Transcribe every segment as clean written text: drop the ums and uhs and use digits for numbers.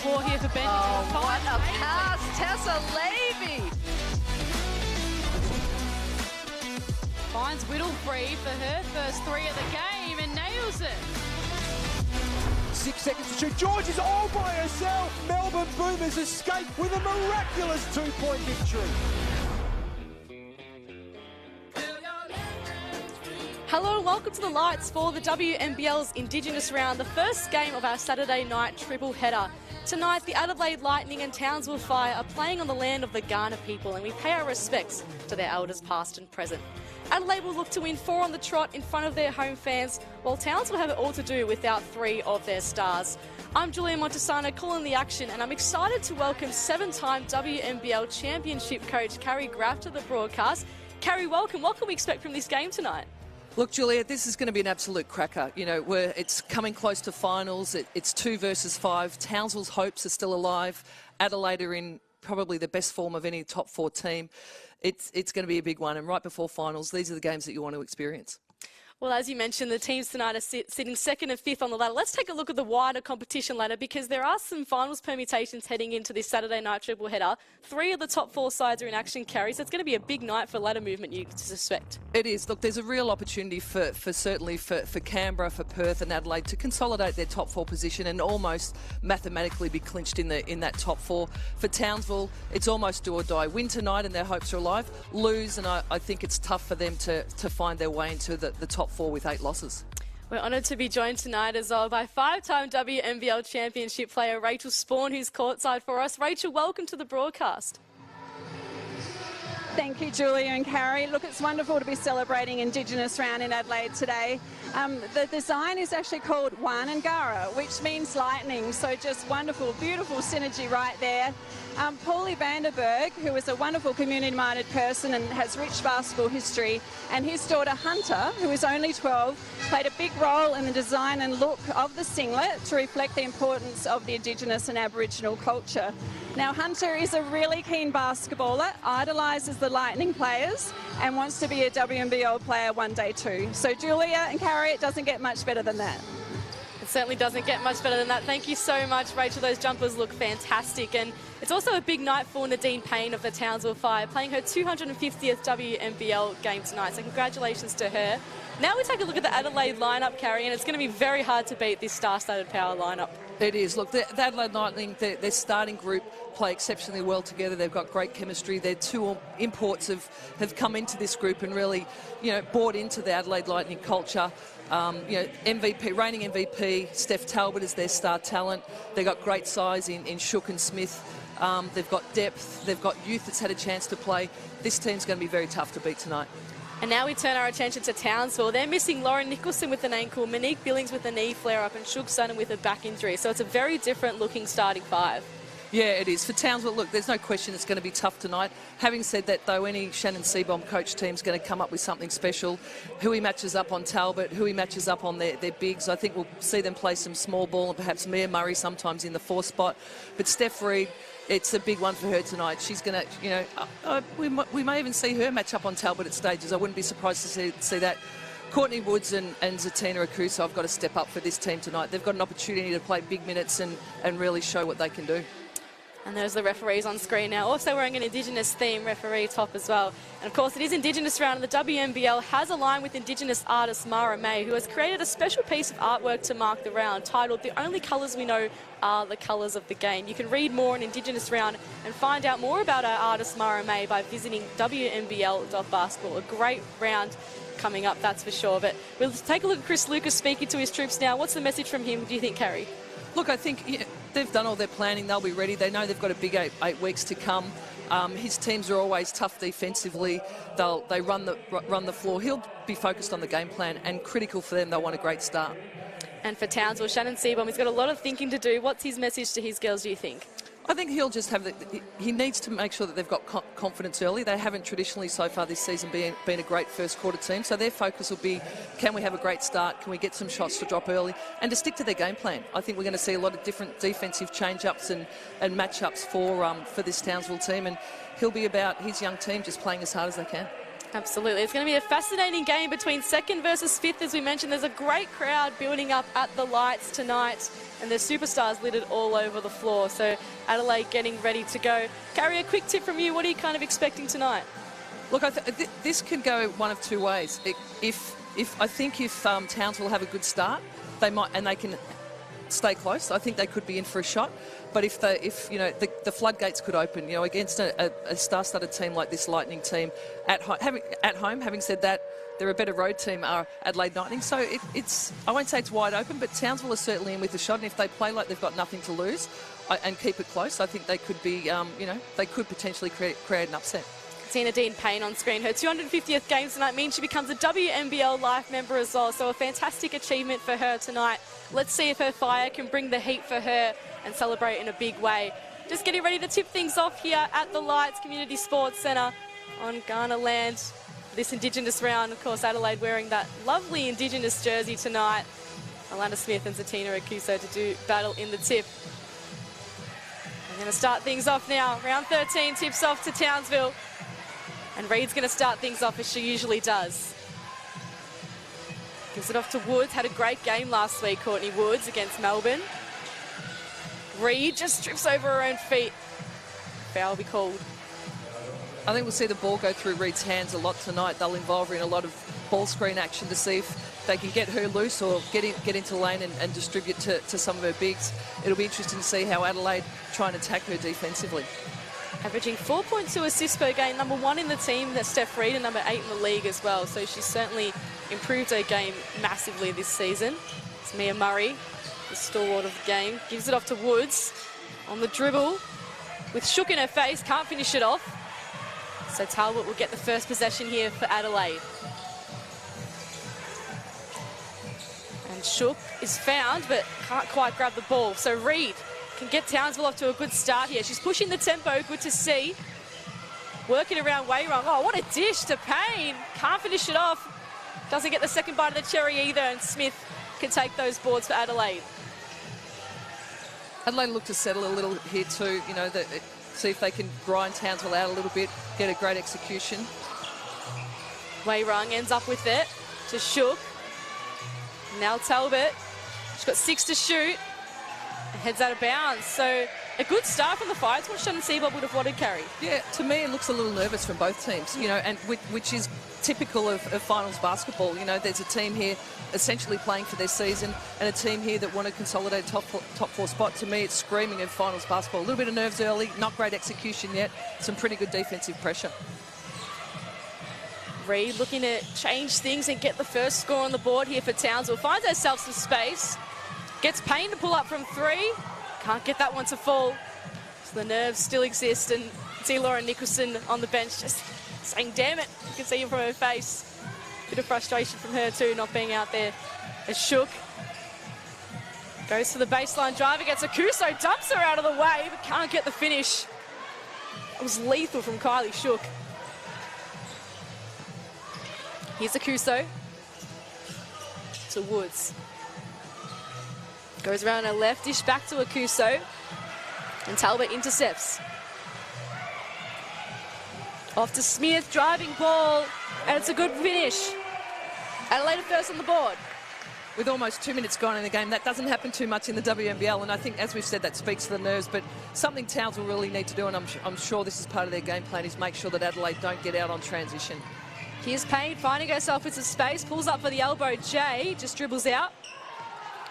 floor here for Bennington. Oh, what a pass, Tessa Levy. Finds Whittle free for her first three of the game and nails it. 6 seconds to shoot. George is all by herself. Melbourne Boomers escape with a miraculous 2-point victory. Hello and welcome to the lights for the WNBL's Indigenous round, the first game of our Saturday night triple header. Tonight, the Adelaide Lightning and Townsville Fire are playing on the land of the Kaurna people, and we pay our respects to their elders past and present. Adelaide will look to win 4 on the trot in front of their home fans, while Townsville have it all to do without 3 of their stars. I'm Julia Montesano calling the action, and I'm excited to welcome 7-time WNBL championship coach Carrie Graf to the broadcast. Carrie, welcome. What can we expect from this game tonight? Look, Julia, this is going to be an absolute cracker. You know, it's coming close to finals. It's 2 versus 5. Townsville's hopes are still alive. Adelaide are in probably the best form of any top 4 team. It's going to be a big one. And right before finals, these are the games that you want to experience. Well, as you mentioned, the teams tonight are sitting 2nd and 5th on the ladder. Let's take a look at the wider competition ladder because there are some finals permutations heading into this Saturday night triple header. 3 of the top 4 sides are in action, Carrie, so it's going to be a big night for ladder movement, you suspect. It is. Look, there's a real opportunity for Canberra, for Perth and Adelaide to consolidate their top 4 position and almost mathematically be clinched in that top 4. For Townsville, it's almost do or die. Win tonight and their hopes are alive. Lose, and I think it's tough for them to find their way into the top 4 with 8 losses. We're honoured to be joined tonight as well by 5-time WNBL championship player Rachel Spawn, who's courtside for us. Rachel, welcome to the broadcast. Thank you, Julia and Carrie. Look, it's wonderful to be celebrating Indigenous Round in Adelaide today. The design is actually called Wanangara, which means lightning. So just wonderful, beautiful synergy right there. Paulie Vanderberg, who is a wonderful community-minded person and has rich basketball history, and his daughter Hunter, who is only 12, played a big role in the design and look of the singlet to reflect the importance of the Indigenous and Aboriginal culture. Now, Hunter is a really keen basketballer, idolises the Lightning players, and wants to be a WNBL player one day too. So, Julia and Carrie, it doesn't get much better than that. It certainly doesn't get much better than that. Thank you so much, Rachel. Those jumpers look fantastic. And it's also a big night for Nadine Payne of the Townsville Fire, playing her 250th WNBL game tonight. So congratulations to her. Now we take a look at the Adelaide lineup, Carrie, and it's going to be very hard to beat this star-studded power lineup. It is. Look, the Adelaide Lightning, their starting group play exceptionally well together. They've got great chemistry. Their 2 imports have come into this group and really, bought into the Adelaide Lightning culture. MVP, reigning MVP, Steph Talbot is their star talent. They've got great size in Shook and Smith. They've got depth. They've got youth that's had a chance to play. This team's going to be very tough to beat tonight. And now we turn our attention to Townsville. They're missing Lauren Nicholson with an ankle, Monique Billings with a knee flare-up, and Shook Sutton with a back injury. So it's a very different-looking starting 5. Yeah, it is. For Townsville, look, there's no question it's going to be tough tonight. Having said that, though, any Shannon Seabohm coach team's going to come up with something special. Who he matches up on Talbot, who he matches up on their bigs. I think we'll see them play some small ball and perhaps Mia Murray sometimes in the 4 spot. But Steph Reid, it's a big one for her tonight. She's going to, we may even see her match up on Talbot at stages. I wouldn't be surprised to see that. Courtney Woods and Zatina Akusa have got to step up for this team tonight. They've got an opportunity to play big minutes and really show what they can do. And there's the referees on screen now, also wearing an Indigenous theme referee top as well. And of course, it is Indigenous round, and the WNBL has aligned with Indigenous artist Mara May, who has created a special piece of artwork to mark the round, titled "The Only Colours We Know Are the Colours of the Game." You can read more on Indigenous round and find out more about our artist Mara May by visiting WNBL.basketball. A great round coming up, that's for sure. But we'll take a look at Chris Lucas speaking to his troops now. What's the message from him, do you think, Carrie? Look, I think they've done all their planning. They'll be ready. They know they've got a big 8 weeks to come. His teams are always tough defensively. They run the floor. He'll be focused on the game plan, and critical for them, they'll want a great start. And for Townsville, Shannon Seabohm, he's got a lot of thinking to do. What's his message to his girls, do you think? I think he'll just have he needs to make sure that they've got confidence early. They haven't traditionally so far this season been a great first quarter team, so their focus will be, can we have a great start, can we get some shots to drop early, and to stick to their game plan. I think we're going to see a lot of different defensive change-ups and match-ups for this Townsville team, and he'll be about his young team just playing as hard as they can. Absolutely. It's going to be a fascinating game between second versus fifth. As we mentioned, there's a great crowd building up at the lights tonight, and there's superstars littered all over the floor. So Adelaide getting ready to go. Carrie, a quick tip from you. What are you kind of expecting tonight? Look, this can go one of two ways. If Townsville have a good start, they might, and they can stay close. I think they could be in for a shot. But if the floodgates could open, against a star-studded team like this Lightning team at home. Having said that, they're a better road team, are Adelaide Lightning. So I won't say it's wide open, but Townsville are certainly in with a shot. And if they play like they've got nothing to lose and keep it close, I think they could be, they could potentially create an upset. Nadine Payne on screen. Her 250th game tonight means she becomes a WNBL life member as well. So a fantastic achievement for her tonight. Let's see if her fire can bring the heat for her and celebrate in a big way. Just getting ready to tip things off here at the Lights Community Sports Centre on Ghana land. This Indigenous round, of course, Adelaide wearing that lovely Indigenous jersey tonight. Alana Smith and Zatina Akuso to do battle in the tip. We're going to start things off now. Round 13 tips off to Townsville. And Reed's going to start things off as she usually does. Gives it off to Woods. Had a great game last week, Courtney Woods, against Melbourne. Reed just trips over her own feet. Foul will be called. I think we'll see the ball go through Reed's hands a lot tonight. They'll involve her in a lot of ball screen action to see if they can get her loose or get into lane and distribute to some of her bigs. It'll be interesting to see how Adelaide try and attack her defensively. Averaging 4.2 assists per game, number 1 in the team. That's Steph Reed, and number 8 in the league as well. So she's certainly improved her game massively this season. It's Mia Murray, the stalwart of the game. Gives it off to Woods on the dribble with Shook in her face. Can't finish it off. So Talbot will get the first possession here for Adelaide. And Shook is found, but can't quite grab the ball. So Reed can get Townsville off to a good start here. She's pushing the tempo, good to see. Working around Wayrung. Oh, what a dish to Payne. Can't finish it off. Doesn't get the second bite of the cherry either, and Smith can take those boards for Adelaide. Adelaide look to settle a little here too, see if they can grind Townsville out a little bit, get a great execution. Wayrung ends up with it to Shook. Now Talbot. She's got 6 to shoot. Heads out of bounds. So a good start from the Fire. It's what Shannon Seabob would have wanted, Carrie. Yeah, to me it looks a little nervous from both teams, and which is typical of finals basketball. There's a team here essentially playing for their season and a team here that want to consolidate top 4 spot. To me, it's screaming of finals basketball. A little bit of nerves early, not great execution yet. Some pretty good defensive pressure. Reed looking to change things and get the first score on the board here for Townsville. Finds herself some space. Gets Payne to pull up from 3. Can't get that one to fall. So the nerves still exist, and see Lauren Nicholson on the bench just saying, damn it. You can see it from her face. Bit of frustration from her too, not being out there. As Shook goes to the baseline driver, gets Akuso, dumps her out of the way, but can't get the finish. It was lethal from Kylie Shook. Here's Akuso to Woods. Goes around her left, dish back to Akuso. And Talbot intercepts. Off to Smith, driving ball. And it's a good finish. Adelaide first on the board. With almost 2 minutes gone in the game, that doesn't happen too much in the WNBL. And I think, as we've said, that speaks to the nerves. But something Townsville really need to do, and I'm sure this is part of their game plan, is make sure that Adelaide don't get out on transition. Here's Payne finding herself with some space. Pulls up for the elbow. Jay just dribbles out.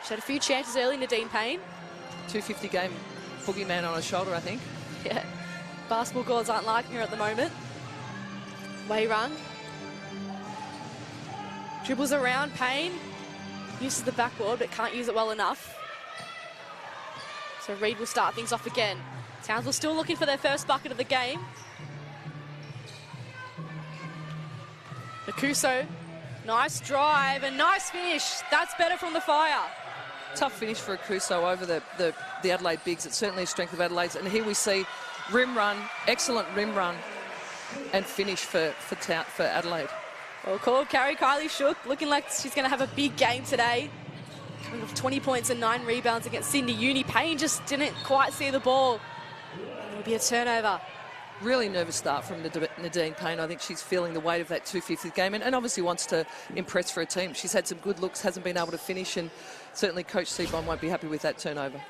She had a few chances early, Nadine Payne. 250 game boogeyman on her shoulder, I think. Yeah. Basketball gods aren't liking her at the moment. Wayrung. Dribbles around Payne. Uses the backboard, but can't use it well enough. So Reed will start things off again. Townsville still looking for their first bucket of the game. Akuso. Nice drive and nice finish. That's better from the Fire. Tough finish for Akuso over the Adelaide bigs. It's certainly a strength of Adelaide's. And here we see rim run, excellent rim run and finish for Adelaide. Well called, Carrie. Kylie Shook looking like she's going to have a big game today. Coming off 20 points and 9 rebounds against Sydney Uni. Payne just didn't quite see the ball. It'll be a turnover. really nervous start from Nadine Payne. I think she's feeling the weight of that 250th game and obviously wants to impress for her team. She's had some good looks, hasn't been able to finish, and certainly Coach Seabon won't be happy with that turnover.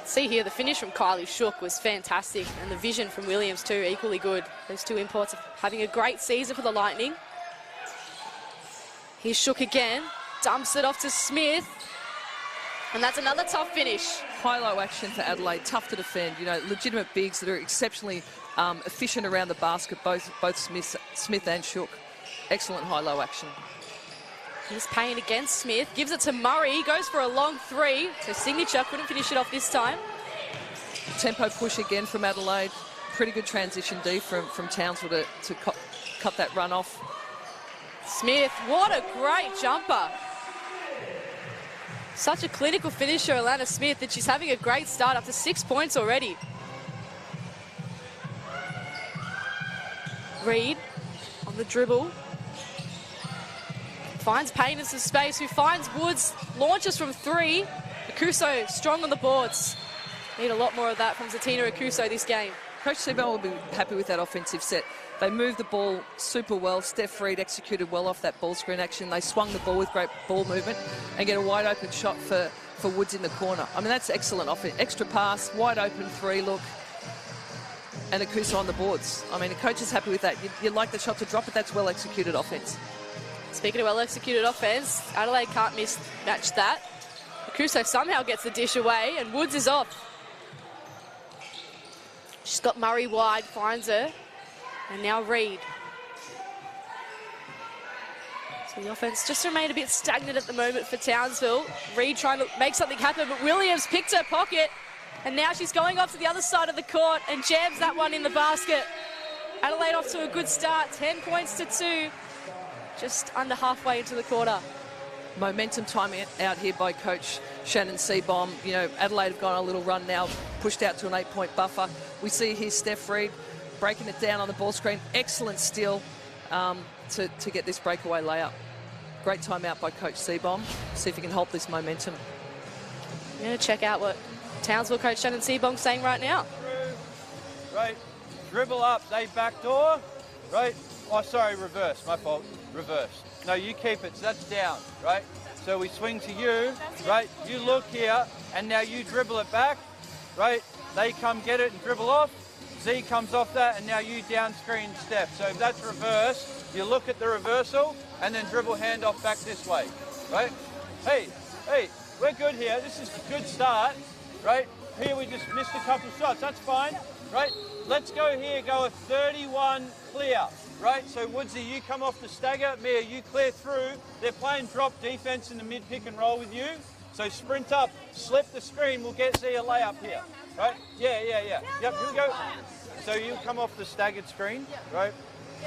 See here, the finish from Kylie Shook was fantastic, and the vision from Williams too, equally good. Those two imports having a great season for the Lightning. Here's Shook again, dumps it off to Smith, and that's another tough finish. High-low action for Adelaide, tough to defend. You know, legitimate bigs that are exceptionally efficient around the basket, both Smith and Shook. Excellent high-low action. Here's Payne against Smith, gives it to Murray, goes for a long three. So signature, couldn't finish it off this time. Tempo push again from Adelaide. Pretty good transition D from Townsville to cut that run off. Smith, what a great jumper. Such a clinical finisher, Alana Smith, and she's having a great start, up to 6 points already. Reed on the dribble. Finds Payne in some space, who finds Woods, launches from three. Akuso strong on the boards. Need a lot more of that from Zatina Akuso this game. Coach Seabon will be happy with that offensive set. They moved the ball super well. Steph Reed executed well off that ball screen action. They swung the ball with great ball movement and get a wide open shot for Woods in the corner. I mean, that's excellent offense. Extra pass, wide open three look, and Akuso on the boards. I mean, the coach is happy with that. You'd like the shot to drop, but that's well executed offense. Speaking of well-executed offense, Adelaide can't mismatch that. Akuso somehow gets the dish away, and Woods is off. She's got Murray wide, finds her, and now Reed. So the offense just remained a bit stagnant at the moment for Townsville. Reed trying to make something happen, but Williams picked her pocket, and now she's going off to the other side of the court and jams that one in the basket. Adelaide off to a good start, 10 points to 2. Just under halfway into the quarter. Momentum time out here by Coach Shannon Seabon. You know, Adelaide have gone on a little run now, pushed out to an 8-point buffer. We see here Steph Reed breaking it down on the ball screen. Excellent steal to get this breakaway layup. Great timeout by Coach Seabon. See if he can hold this momentum. I'm going to check out what Townsville coach Shannon Seabon's saying right now. Right, dribble up, they backdoor, right? Oh, sorry, reverse, my fault, reverse. No, you keep it, so that's down, right? So we swing to you, right? You look here, and now you dribble it back, right? They come get it and dribble off. Z comes off that, and now you down screen Steph. So if that's reverse, you look at the reversal, and then dribble handoff back this way, right? Hey, we're good here. This is a good start, right? Here we just missed a couple of shots. That's fine, right? Let's go here, go a 31 clear. Right, so Woodsy, you come off the stagger. Mia, you clear through. They're playing drop defense in the mid pick and roll with you. So sprint up, slip the screen. We'll get Z a layup here. Right? Yeah. Yep, here we go. So you come off the staggered screen, right?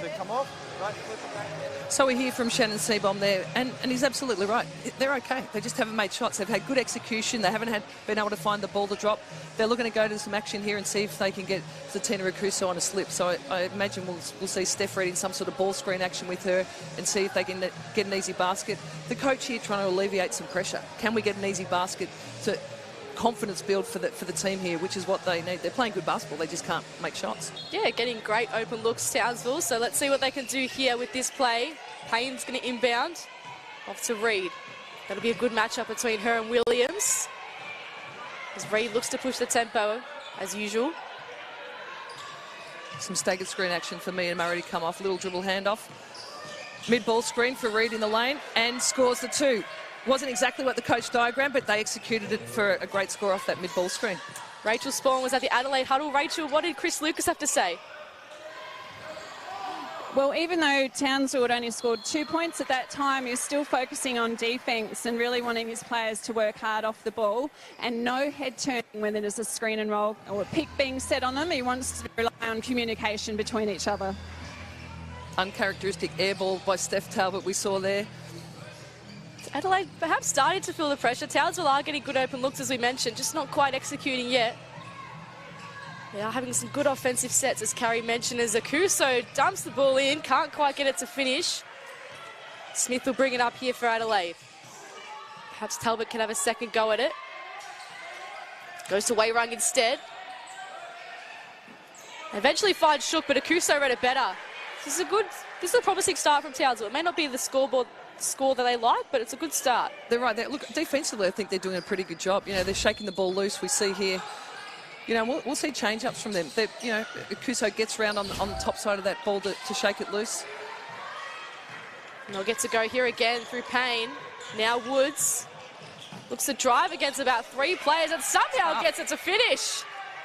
So come off, right, flip it back. So we hear from Shannon Seabon there, and he's absolutely right. They're okay. They just haven't made shots. They've had good execution. They haven't been able to find the ball to drop. They're looking to go to some action here and see if they can get Zatina Akuso on a slip. So I imagine we'll see Steph Reed in some sort of ball screen action with her and see if they can get an easy basket. The coach here trying to alleviate some pressure. Can we get an easy basket to confidence build for the team here, which is what they need. They're playing good basketball, they just can't make shots. Yeah, getting great open looks, Townsville. So let's see what they can do here with this play. Payne's going to inbound off to Reed. That'll be a good matchup between her and Williams, as Reed looks to push the tempo as usual. Some staggered screen action for me and Murray to come off. Little dribble handoff. Mid-ball screen for Reed in the lane and scores the two. Wasn't exactly what the coach diagrammed, but they executed it for a great score off that mid-ball screen. Rachel Spawn was at the Adelaide huddle. Rachel, what did Chris Lucas have to say? Well, even though Townsville had only scored 2 points at that time, he was still focusing on defence and really wanting his players to work hard off the ball, and no head turning when there's a screen and roll or a pick being set on them. He wants to rely on communication between each other. Uncharacteristic air ball by Steph Talbot we saw there. Adelaide perhaps starting to feel the pressure. Townsville are getting good open looks, as we mentioned, just not quite executing yet. They are having some good offensive sets, as Carrie mentioned, as Akuso dumps the ball in, can't quite get it to finish. Smith will bring it up here for Adelaide. Perhaps Talbot can have a second go at it. Goes to Wayrung instead. Eventually finds Shook, but Akuso read it better. This is a promising start from Townsville. It may not be the score that they like, but it's a good start. They're right. Look, defensively, I think they're doing a pretty good job. You know, they're shaking the ball loose. We see here, you know, we'll see change-ups from them. You know, Akuso gets around on the top side of that ball to shake it loose. And they'll get to go here again through Payne. Now Woods looks to drive against about 3 players and somehow gets it to finish.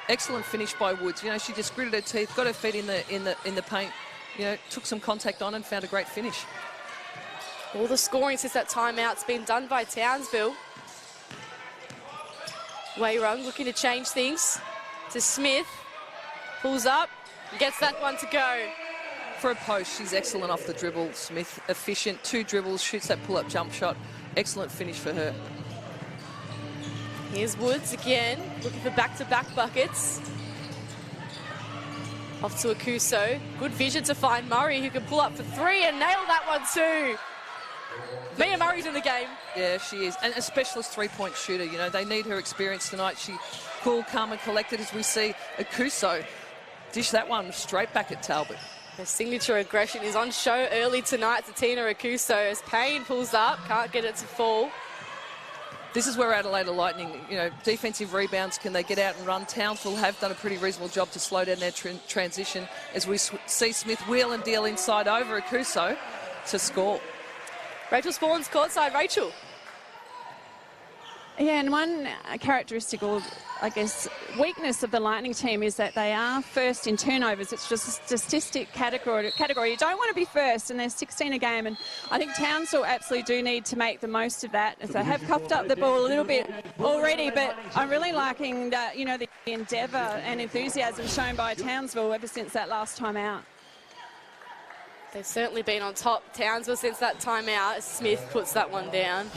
Excellent finish by Woods. You know, she just gritted her teeth, got her feet in the paint. You know, took some contact on and found a great finish. All the scoring since that timeout's been done by Townsville. Wayrung looking to change things to Smith. Pulls up, gets that one to go. For a post, she's excellent off the dribble. Smith, efficient, 2 dribbles, shoots that pull-up jump shot. Excellent finish for her. Here's Woods again, looking for back-to-back buckets. Off to Akuso. Good vision to find Murray, who can pull up for 3 and nail that one too. Mia Murray's in the game. Yeah, she is. And a specialist 3-point shooter. You know, they need her experience tonight. She cool, calm and collected as we see Akuso dish that one straight back at Talbot. Her signature aggression is on show early tonight to Tina Akuso as Payne pulls up, can't get it to fall. This is where Adelaide are lightning. You know, defensive rebounds, can they get out and run? Townsville have done a pretty reasonable job to slow down their transition as we see Smith wheel and deal inside over Akuso to score. Rachel Spawns courtside. Rachel. Yeah, and one characteristic, or I guess weakness of the Lightning team is that they are first in turnovers. It's just a statistic category. You don't want to be first, and there's 16 a game, and I think Townsville absolutely do need to make the most of that, as they have coughed up the ball a little bit already, but I'm really liking you know, the endeavour and enthusiasm shown by Townsville ever since that last time out. They've certainly been on top, Townsville, since that time out, as Smith puts that one down.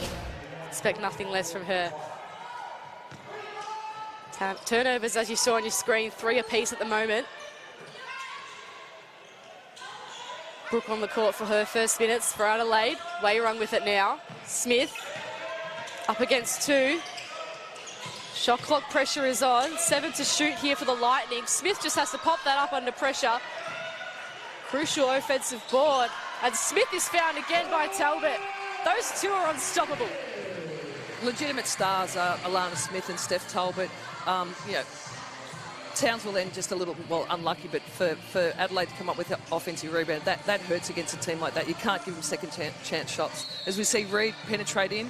Expect nothing less from her. Turnovers, as you saw on your screen, 3 apiece at the moment. Brooke on the court for her first minutes for Adelaide. Wayrung with it now. Smith up against 2. Shot clock pressure is on. 7 to shoot here for the Lightning. Smith just has to pop that up under pressure. Crucial offensive board. And Smith is found again by Talbot. Those 2 are unstoppable. Legitimate stars are Alana Smith and Steph Talbot. You know, Townsville then just a little, well, unlucky, but for Adelaide to come up with an offensive rebound, that hurts against a team like that. You can't give them second chance shots. As we see Reid penetrate in,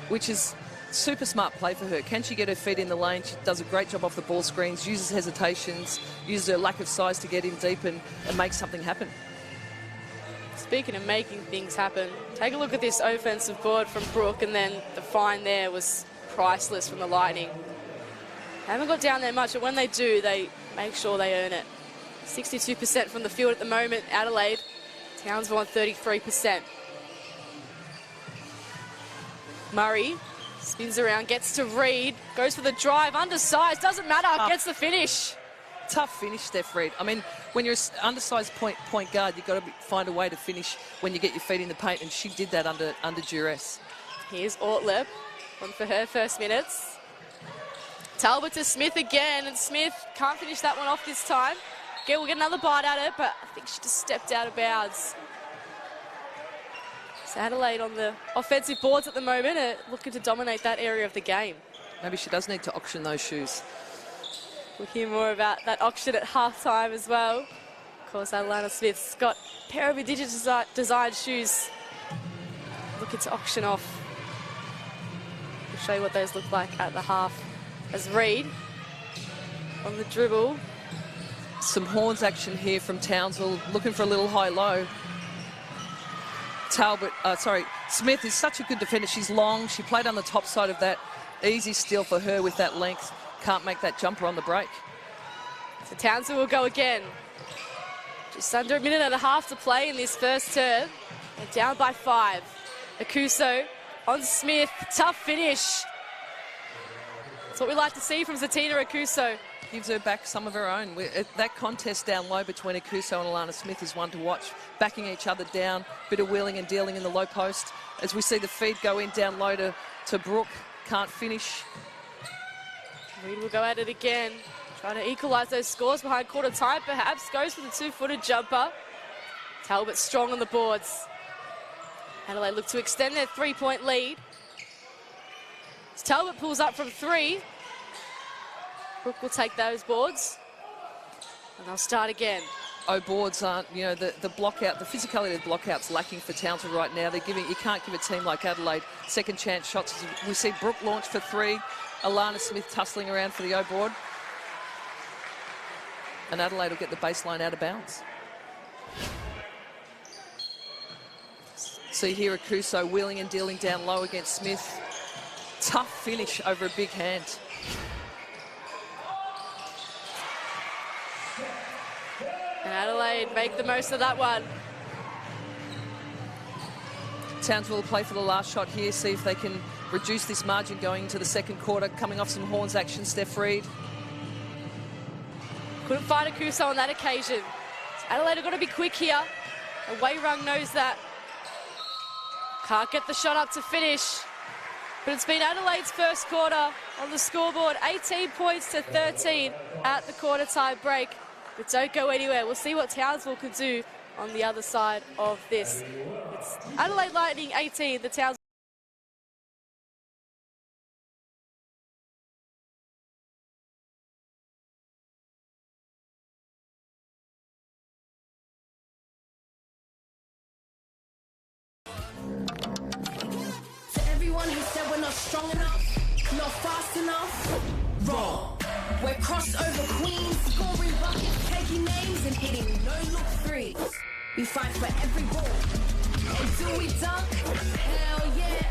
which is super smart play for her. Can she get her feet in the lane? She does a great job off the ball screens, uses hesitations, uses her lack of size to get in deep and make something happen. Speaking of making things happen, take a look at this offensive board from Brooke, and then the find there was priceless from the Lightning. They haven't got down there much, but when they do, they make sure they earn it. 62% from the field at the moment, Adelaide. Townsville on 33%. Murray spins around, gets to Reid, goes for the drive, undersized, doesn't matter, gets the finish. Tough finish, Steph Reid. I mean, when you're an undersized point guard, you've got to find a way to finish when you get your feet in the paint, and she did that under duress. Here's Ortleb on for her first minutes. Talbot to Smith again, and Smith can't finish that one off this time. We'll get another bite at it, but I think she just stepped out of bounds. So Adelaide on the offensive boards at the moment are looking to dominate that area of the game. Maybe she does need to auction those shoes. We'll hear more about that auction at halftime as well. Of course, Alana Smith's got a pair of Indigenous designed shoes looking to auction off. We'll show you what those look like at the half. As Reid on the dribble. Some horns action here from Townsville, looking for a little high-low. Smith is such a good defender. She's long. She played on the top side of that. Easy steal for her with that length. Can't make that jumper on the break. So Townsville will go again. Just under a minute and a half to play in this first term. They're down by 5. Akuso on Smith. Tough finish. That's what we like to see from Zatina Akuso. Gives her back some of her own. That contest down low between Akuso and Alana Smith is one to watch. Backing each other down. Bit of wheeling and dealing in the low post. As we see the feed go in down low to Brooke. Can't finish. Reid will go at it again. Trying to equalise those scores behind quarter time, perhaps. Goes for the two-footed jumper. Talbot strong on the boards. Adelaide look to extend their three-point lead. As Talbot pulls up from three. Brooke will take those boards. And they'll start again. Oh, boards aren't, you know, the block out, the physicality of the block out's lacking for Townsville right now. They're giving, you can't give a team like Adelaide second chance shots. We see Brooke launch for three. Alana Smith tussling around for the O board. And Adelaide will get the baseline out of bounds. See here Akuso wheeling and dealing down low against Smith. Tough finish over a big hand. And Adelaide make the most of that one. Townsville will play for the last shot here, see if they can reduce this margin going into the second quarter. Coming off some horns action, Steph Reed. Couldn't find Akuso on that occasion. Adelaide have got to be quick here. And Wairung knows that. Can't get the shot up to finish. But it's been Adelaide's first quarter on the scoreboard. 18 points to 13 at the quarter time break. But don't go anywhere. We'll see what Townsville can do on the other side of this. It's Adelaide Lightning 18, the Townsville. To everyone who said we're not strong enough, not fast enough, wrong. We're crossover queens, scoring buckets, taking names and hitting no-look threes. We fight for every ball. And do we dunk? Hell yeah.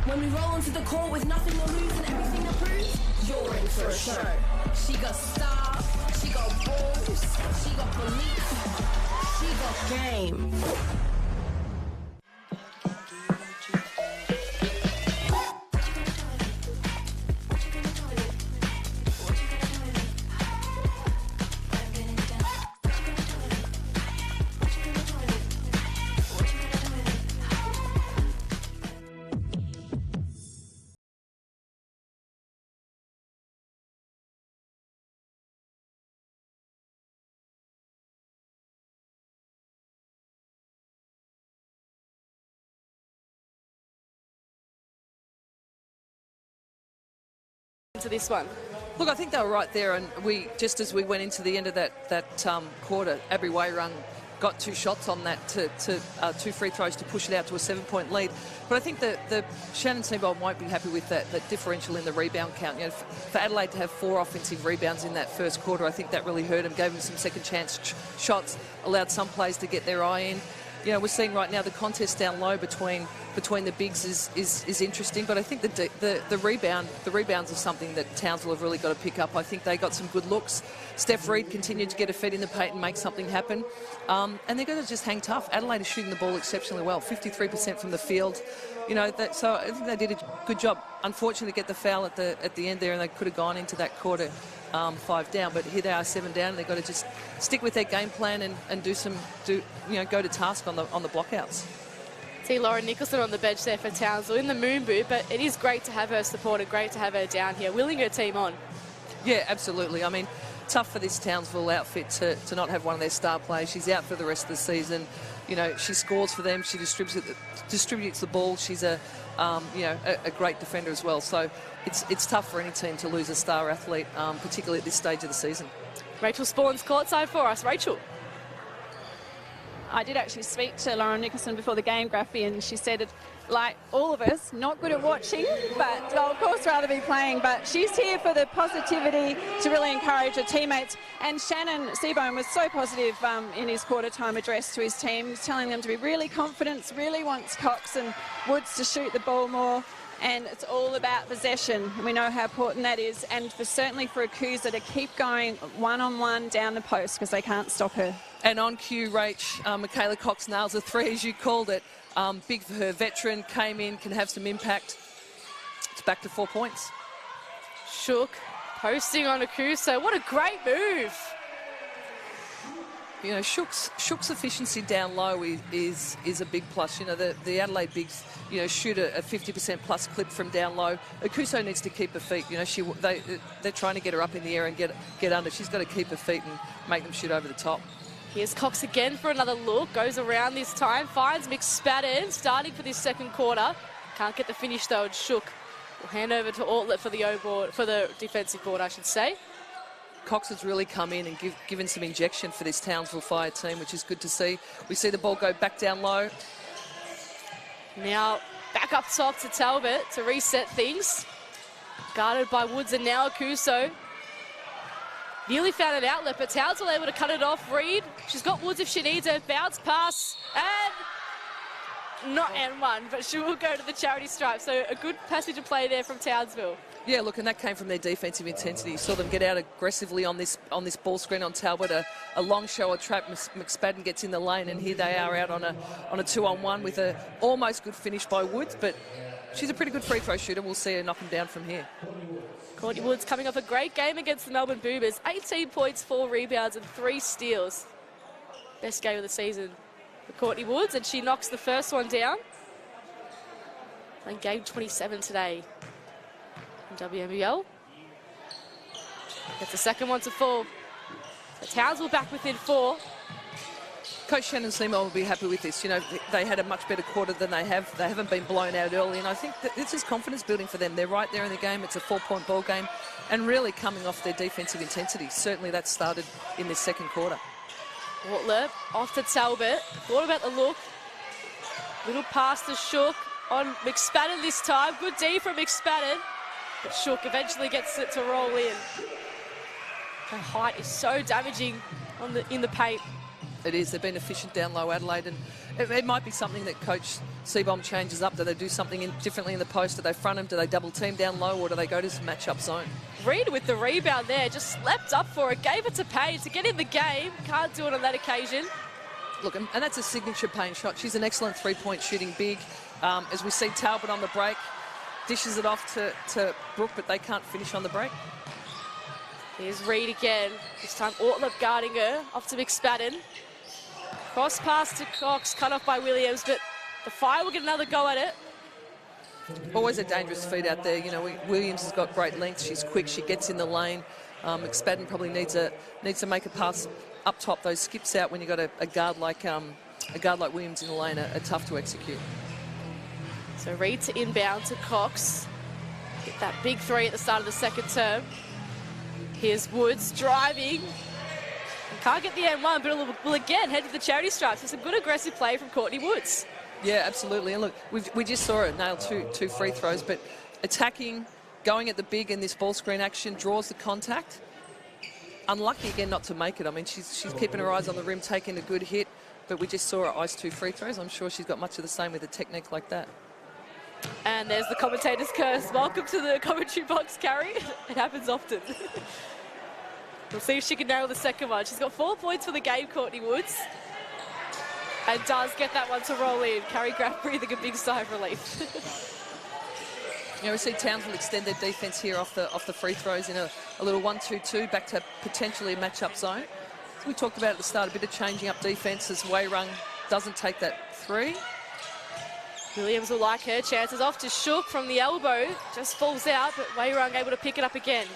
When we roll onto the court with nothing to lose and everything to prove, you're in for a show. She got style, she got balls, she got belief, she got game. To this one. Look, I think they were right there, and we just as we went into the end of that quarter, Abby Wairung got two shots on that two free throws to push it out to a 7-point lead. But I think the Shannon Seabold won't be happy with that differential in the rebound count. You know, for Adelaide to have 4 offensive rebounds in that first quarter, I think that really hurt them, gave them some second chance shots, allowed some players to get their eye in. You know, we're seeing right now the contest down low between the bigs is interesting, but I think the rebounds are something that Townsville have really got to pick up. I think they got some good looks. Steph Reed continued to get her feet in the paint and make something happen, and they're going to just hang tough. Adelaide is shooting the ball exceptionally well, 53% from the field. You know, so I think they did a good job. Unfortunately, to get the foul at the end there, and they could have gone into that quarter 5 down. But here they are 7 down, and they've got to just stick with their game plan and go to task on the blockouts. See Lauren Nicholson on the bench there for Townsville in the moon boot, but it is great to have her supported, great to have her down here, willing her team on. Yeah, absolutely. I mean, tough for this Townsville outfit to not have one of their star players. She's out for the rest of the season. You know, she scores for them. She distributes the ball. She's a great defender as well. So it's tough for any team to lose a star athlete, particularly at this stage of the season. Rachel Spawn's courtside for us. Rachel. I did actually speak to Lauren Nicholson before the game, Graffy, and she said, it, like all of us, not good at watching, but I'll of course rather be playing, but she's here for the positivity to really encourage her teammates. And Shannon Seabold was so positive in his quarter-time address to his team, telling them to be really confident, really wants Cox and Woods to shoot the ball more. And it's all about possession. We know how important that is. And certainly for Akusa to keep going one-on-one down the post because they can't stop her. And on cue, Rach, Michaela Cox nails a 3, as you called it. Big for her. Veteran, came in, can have some impact. It's back to 4 points. Shook, posting on Akusa. What a great move. You know, Shook's efficiency down low is a big plus. You know, the Adelaide bigs, you know, shoot a 50% plus clip from down low. Akuso needs to keep her feet. You know, they're trying to get her up in the air and get under. She's got to keep her feet and make them shoot over the top. Here's Cox again for another look. Goes around this time. Finds McSpadden starting for this second quarter. Can't get the finish though. And Shook will hand over to Ortlet for the O-board, for the defensive board, I should say. Cox has really come in and given some injection for this Townsville Fire team, which is good to see. We see the ball go back down low. Now back up top to Talbot to reset things. Guarded by Woods and now Akuso. Nearly found an outlet, but Townsville able to cut it off. Reed, she's got Woods if she needs her. Bounce pass, and not and one, but she will go to the charity stripe. So a good passage of play there from Townsville. Yeah, look, and that came from their defensive intensity. You saw them get out aggressively on this ball screen on Talbot. A long show, a trap. McSpadden gets in the lane, and here they are out on a 2-on-1 with a almost good finish by Woods, but she's a pretty good free throw shooter. We'll see her knock him down from here. Courtney Woods coming off a great game against the Melbourne Boomers. 18 points, 4 rebounds, and 3 steals. Best game of the season for Courtney Woods, and she knocks the first one down. And game 27 today in WNBL. Gets the second one to fall. So Townsville back within 4. Coach Shannon Seymour will be happy with this. You know, they had a much better quarter than they have. They haven't been blown out early, and I think that this is confidence building for them. They're right there in the game. It's a 4-point ball game, and really coming off their defensive intensity. Certainly that started in this second quarter. Ortler off to Talbot. Thought about the look. Little pass to Shook on McSpadden this time. Good D from McSpadden. But Shook eventually gets it to roll in. Her height is so damaging in the paint. It is. They've been efficient down low, Adelaide, and it might be something that Coach Seabom changes up. Do they do something differently in the post? Do they front him? Do they double team down low, or do they go to some match-up zone? Reed with the rebound there, just slept up for it, gave it to Payne to get in the game. Can't do it on that occasion. Look, and that's a signature Payne shot. She's an excellent three-point shooting big. As we see Talbot on the break, dishes it off to Brooke, but they can't finish on the break. Here's Reed again. This time Ortler guarding her, off to McSpadden. Cross pass to Cox, cut off by Williams, but the Fire will get another go at it. Always a dangerous feed out there. You know, Williams has got great length. She's quick. She gets in the lane. McSpadden probably needs to make a pass up top. Those skips out when you got a guard like Williams in the lane are tough to execute. So Reed to inbound to Cox. Hit that big 3 at the start of the second term. Here's Woods driving. Can't get the N1, but will again head to the charity stripe. So some good aggressive play from Courtney Woods. Yeah, absolutely. And look, we just saw her nail two free throws, but attacking, going at the big in this ball screen action, draws the contact. Unlucky again not to make it. I mean, she's keeping her eyes on the rim, taking a good hit, but we just saw her ice 2 free throws. I'm sure she's got much of the same with a technique like that. And there's the commentator's curse. Welcome to the commentary box, Carrie. It happens often. We'll see if she can nail the second one. She's got 4 points for the game, Courtney Woods. And does get that one to roll in. Carrie Graff breathing a big sigh of relief. You know, we see Townsville extend their defence here off the free throws in a little 1-2-2 back to potentially a match-up zone. So we talked about at the start, a bit of changing up defence as Wairung doesn't take that 3. Williams will like her chances. Off to Shook from the elbow. Just falls out, but Wairung able to pick it up again.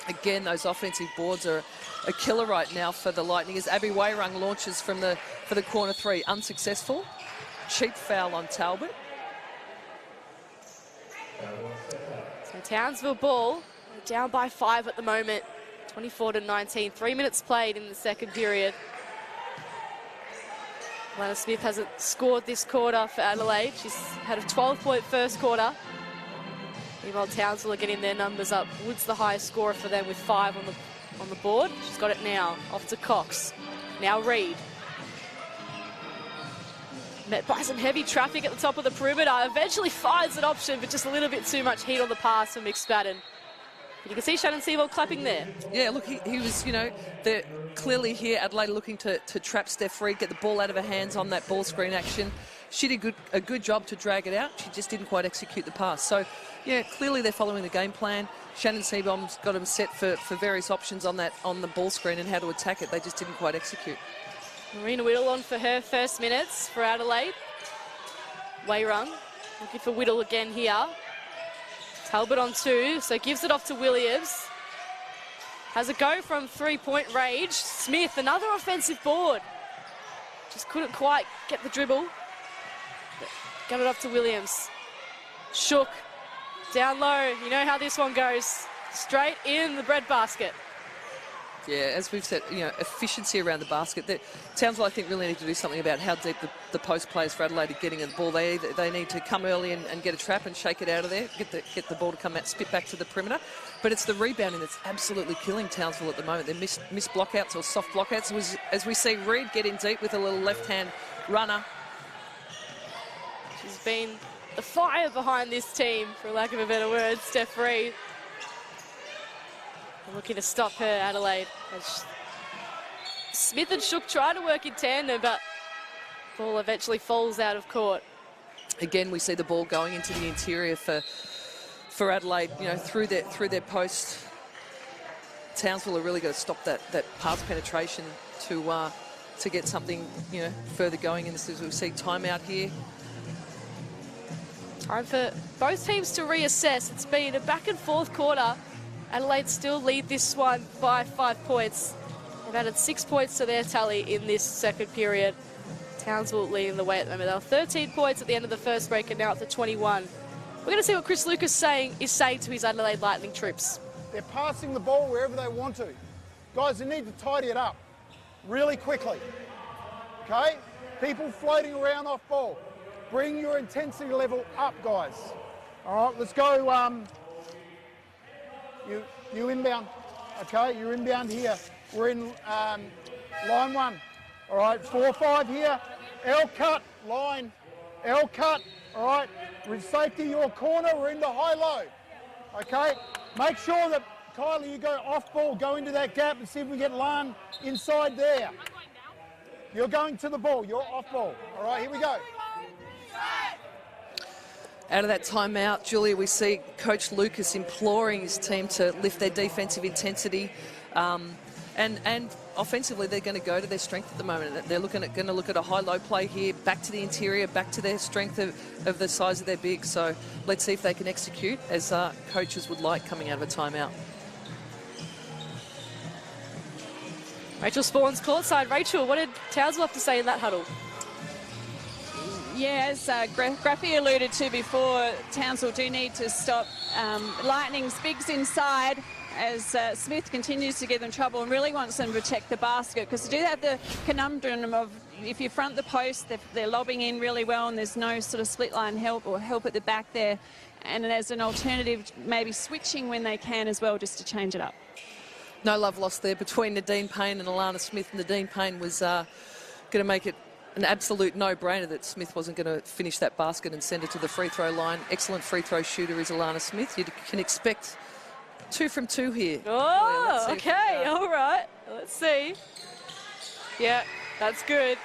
Again, those offensive boards are a killer right now for the Lightning as Abby Wairung launches for the corner 3. Unsuccessful. Cheap foul on Talbot. So Townsville ball, down by 5 at the moment. 24-19. 3 minutes played in the second period. Lana Smith hasn't scored this quarter for Adelaide. She's had a 12-point first quarter. Meanwhile, Townsville are getting their numbers up. Woods the highest scorer for them with 5 on the board. She's got it now. Off to Cox. Now Reed. Met by some heavy traffic at the top of the perimeter. Eventually finds an option, but just a little bit too much heat on the pass from McSpadden. You can see Shannon Seymour clapping there. Yeah, look, he was, you know, they're clearly here, Adelaide looking to trap Steph Reed, get the ball out of her hands on that ball screen action. She did a good job to drag it out. She just didn't quite execute the pass. So, yeah, clearly they're following the game plan. Shannon Seabom's got them set for various options on the ball screen and how to attack it. They just didn't quite execute. Marina Whittle on for her first minutes for Adelaide. Wayrung looking for Whittle again here. Talbot on 2, so gives it off to Williams. Has a go from three-point range. Smith, another offensive board. Just couldn't quite get the dribble. But got it off to Williams. Shook, down low. You know how this one goes. Straight in the breadbasket. Yeah, as we've said, efficiency around the basket. Townsville, I think, really need to do something about how deep the post players for Adelaide are getting at the ball. They need to come early and get a trap and shake it out of there, get the ball to come out, spit back to the perimeter. But it's the rebounding that's absolutely killing Townsville at the moment. They're missed blockouts or soft blockouts. As we see Reid get in deep with a little left-hand runner. She's been the fire behind this team, for lack of a better word, Steph Reid. Looking to stop her, Adelaide. Smith and Shook try to work in tandem, but ball eventually falls out of court. Again, we see the ball going into the interior for Adelaide, through their post. Townsville are really going to stop that pass penetration to get something, further going in this. As we see timeout here. Time for both teams to reassess. It's been a back and forth quarter. Adelaide still lead this one by 5 points. They've added 6 points to their tally in this second period. Townsville leading the way at the moment. They were 13 points at the end of the first break and now up to 21. We're going to see what Chris Lucas is saying to his Adelaide Lightning troops. They're passing the ball wherever they want to. Guys, they need to tidy it up really quickly. Okay? People floating around off ball. Bring your intensity level up, guys. All right, let's go. You inbound, okay? You're inbound here. We're in line 1. All right, 4-5 here. L cut, line. L cut, all right? We're in safety, your corner. We're into high-low, okay? Make sure that, Kylie, you go off ball, go into that gap and see if we get Lan inside there. You're going to the ball, you're off ball. All right, here we go. Out of that timeout, Julia, we see Coach Lucas imploring his team to lift their defensive intensity. And offensively, they're going to go to their strength at the moment. They're going to look at a high-low play here, back to the interior, back to their strength of the size of their big. So let's see if they can execute as coaches would like coming out of a timeout. Rachel Spawns courtside. Rachel, what did Townsville have to say in that huddle? Yeah, as Graffy alluded to before, Townsville do need to stop Lightning's bigs inside as Smith continues to give them trouble and really wants them to protect the basket, because they do have the conundrum of if you front the post, they're lobbing in really well and there's no sort of split line help or help at the back there. And as an alternative, maybe switching when they can as well, just to change it up. No love lost there between Nadine Payne and Alana Smith. Nadine Payne was going to make it an absolute no-brainer that Smith wasn't going to finish that basket and send it to the free throw line. Excellent free throw shooter is Alana Smith. You can expect 2 from 2 here. Oh, okay, all right. Let's see. Yeah, that's good.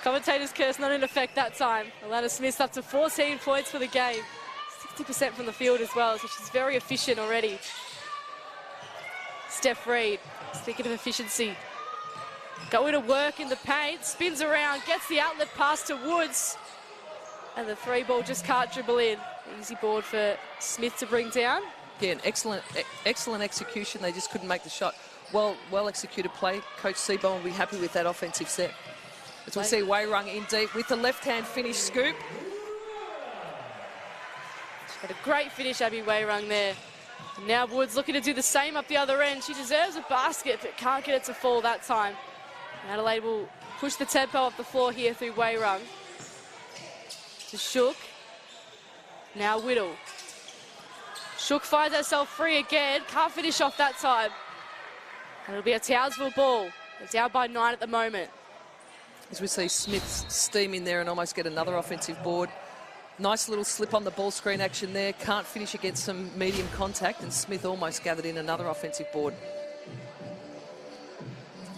Commentator's curse not in effect that time. Alana Smith's up to 14 points for the game. 60% from the field as well, so she's very efficient already. Steph Reid, speaking of efficiency, going to work in the paint, spins around, gets the outlet pass to Woods, and the 3 ball just can't dribble in. Easy board for Smith to bring down. Again, excellent execution. They just couldn't make the shot. Well executed play. Coach Seaborn will be happy with that offensive set. As we see Wayrung in deep with the left-hand finish scoop. She had a great finish, Abby Wayrung there. And now Woods looking to do the same up the other end. She deserves a basket, but can't get it to fall that time. And Adelaide will push the tempo off the floor here through Wayrung. To Shook. Now Whittle. Shook finds herself free again. Can't finish off that time. And it'll be a Townsville ball. They're down by 9 at the moment. As we see Smith steam in there and almost get another offensive board. Nice little slip on the ball screen action there. Can't finish against some medium contact, and Smith almost gathered in another offensive board.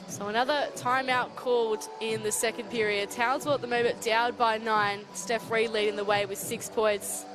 So another timeout called in the second period. Townsville at the moment down by 9. Steph Reid leading the way with 6 points.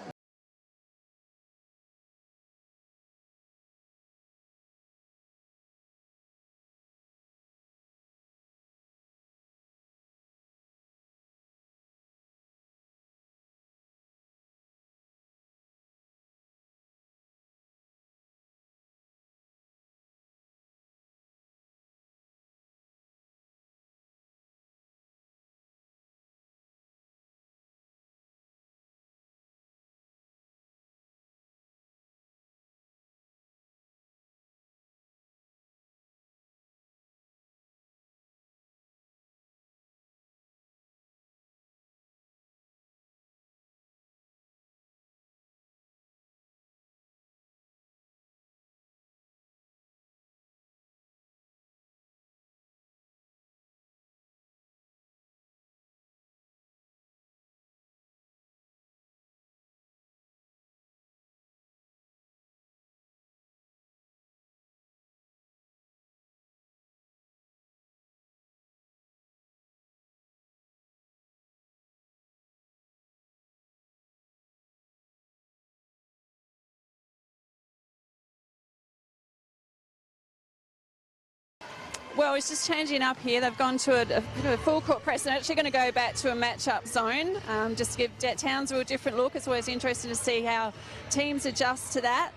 Well, it's just changing up here. They've gone to a full court press. They're actually going to go back to a match-up zone, just to give Townsville a different look. It's always interesting to see how teams adjust to that.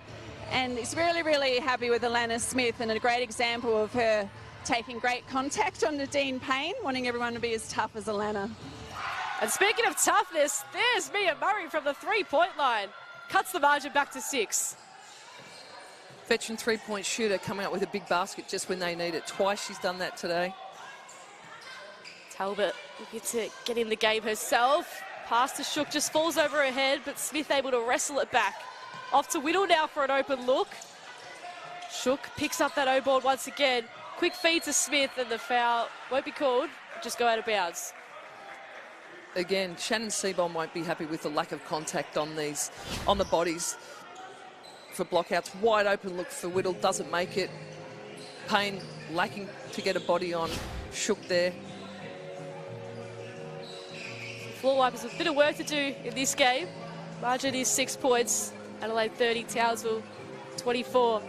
And he's really, really happy with Alana Smith, and a great example of her taking great contact on Nadine Payne, wanting everyone to be as tough as Alana. And speaking of toughness, there's Mia Murray from the three-point line. Cuts the margin back to 6. Veteran three-point shooter coming up with a big basket just when they need it. Twice she's done that today. Talbot looking to get in the game herself. Pass to Shook, just falls over her head, but Smith able to wrestle it back. Off to Whittle now for an open look. Shook picks up that O-board once again. Quick feed to Smith, and the foul won't be called. Just go out of bounds. Again, Shannon Seaborn won't be happy with the lack of contact on the bodies for blockouts. Wide open look for Whittle, doesn't make it. Payne lacking to get a body on Shook there. Floor wipers with a bit of work to do in this game. Margin is 6 points. Adelaide 30, Townsville 24.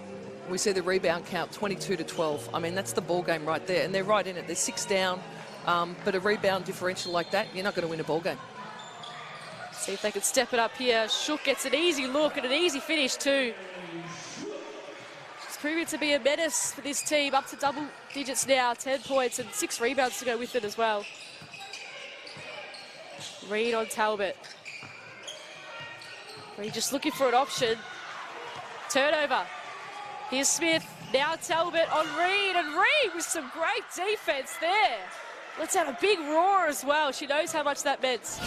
We see the rebound count 22-12. I mean, that's the ball game right there, and they're right in it. They're 6 down, but a rebound differential like that, you're not going to win a ball game. See if they can step it up here. Shook gets an easy look and an easy finish too. She's proving to be a menace for this team, up to double digits now, 10 points and 6 rebounds to go with it as well. Reed on Talbot. Reed just looking for an option. Turnover. Here's Smith, now Talbot on Reed, and Reed with some great defense there. Let's have a big roar as well. She knows how much that meant.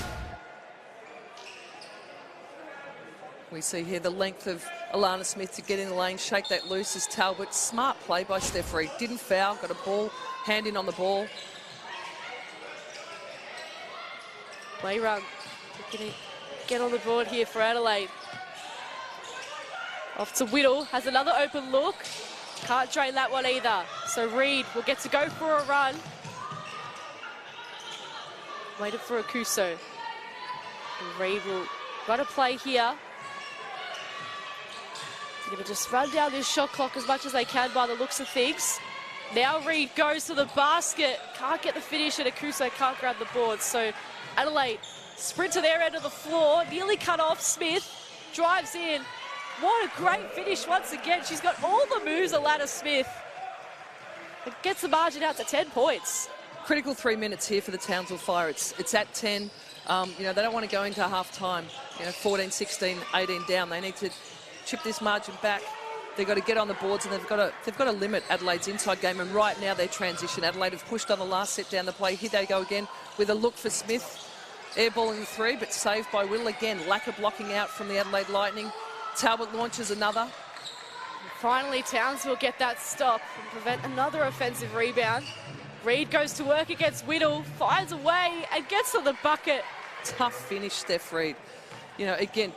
We see here the length of Alana Smith to get in the lane, shake that loose as Talbot. Smart play by Steph Reed. Didn't foul, got a ball, hand in on the ball. Play run. Looking to get on the board here for Adelaide. Off to Whittle, has another open look. Can't drain that one either. So Reed will get to go for a run. Waited for Akuso. And Reed will run a play here. They're going to just run down this shot clock as much as they can by the looks of things. Now Reed goes to the basket. Can't get the finish, and Akuso can't grab the board. So Adelaide sprint to their end of the floor. Nearly cut off. Smith drives in. What a great finish once again. She's got all the moves, Alana Smith. It gets the margin out to 10 points. Critical 3 minutes here for the Townsville Fire. It's at 10. You know, they don't want to go into half time. You know, 14, 16, 18 down. They need to chip this margin back. They've got to get on the boards, and they've got to limit Adelaide's inside game. And right now, their transition. Adelaide have pushed on the last set down the play. Here they go again with a look for Smith. Airballing the 3, but saved by Will again. Lack of blocking out from the Adelaide Lightning. Talbot launches another. And finally, Townsville get that stop and prevent another offensive rebound. Reed goes to work against Whittle, finds a way and gets to the bucket. Tough finish, Steph Reed. You know, again,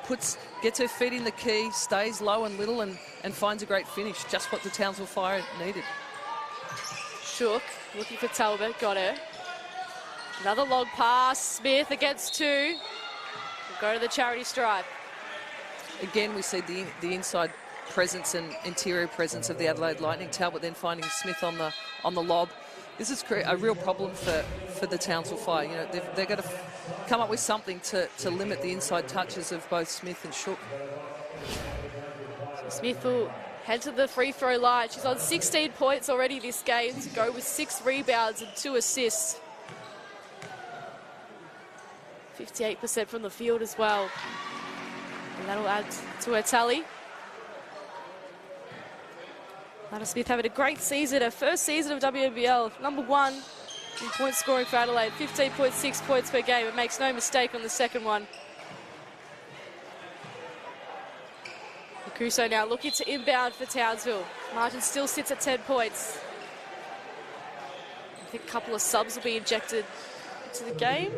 gets her feet in the key, stays low and little, and finds a great finish. Just what the Townsville Fire needed. Shook, looking for Talbot, got her. Another long pass, Smith against 2. We'll go to the charity stripe. Again, we see the inside presence and interior presence of the Adelaide Lightning. Talbot then finding Smith on the lob. This is a real problem for the Townsville Fire. You know, they're going to come up with something to limit the inside touches of both Smith and Shook. So Smith will head to the free throw line. She's on 16 points already this game to go with 6 rebounds and 2 assists. 58% from the field as well. And that'll add to her tally. Lana Smith having a great season, her first season of WNBL. #1 in point scoring for Adelaide, 15.6 points per game. It makes no mistake on the second one. Akuso now looking to inbound for Townsville. Margin still sits at 10 points. I think a couple of subs will be injected into the game.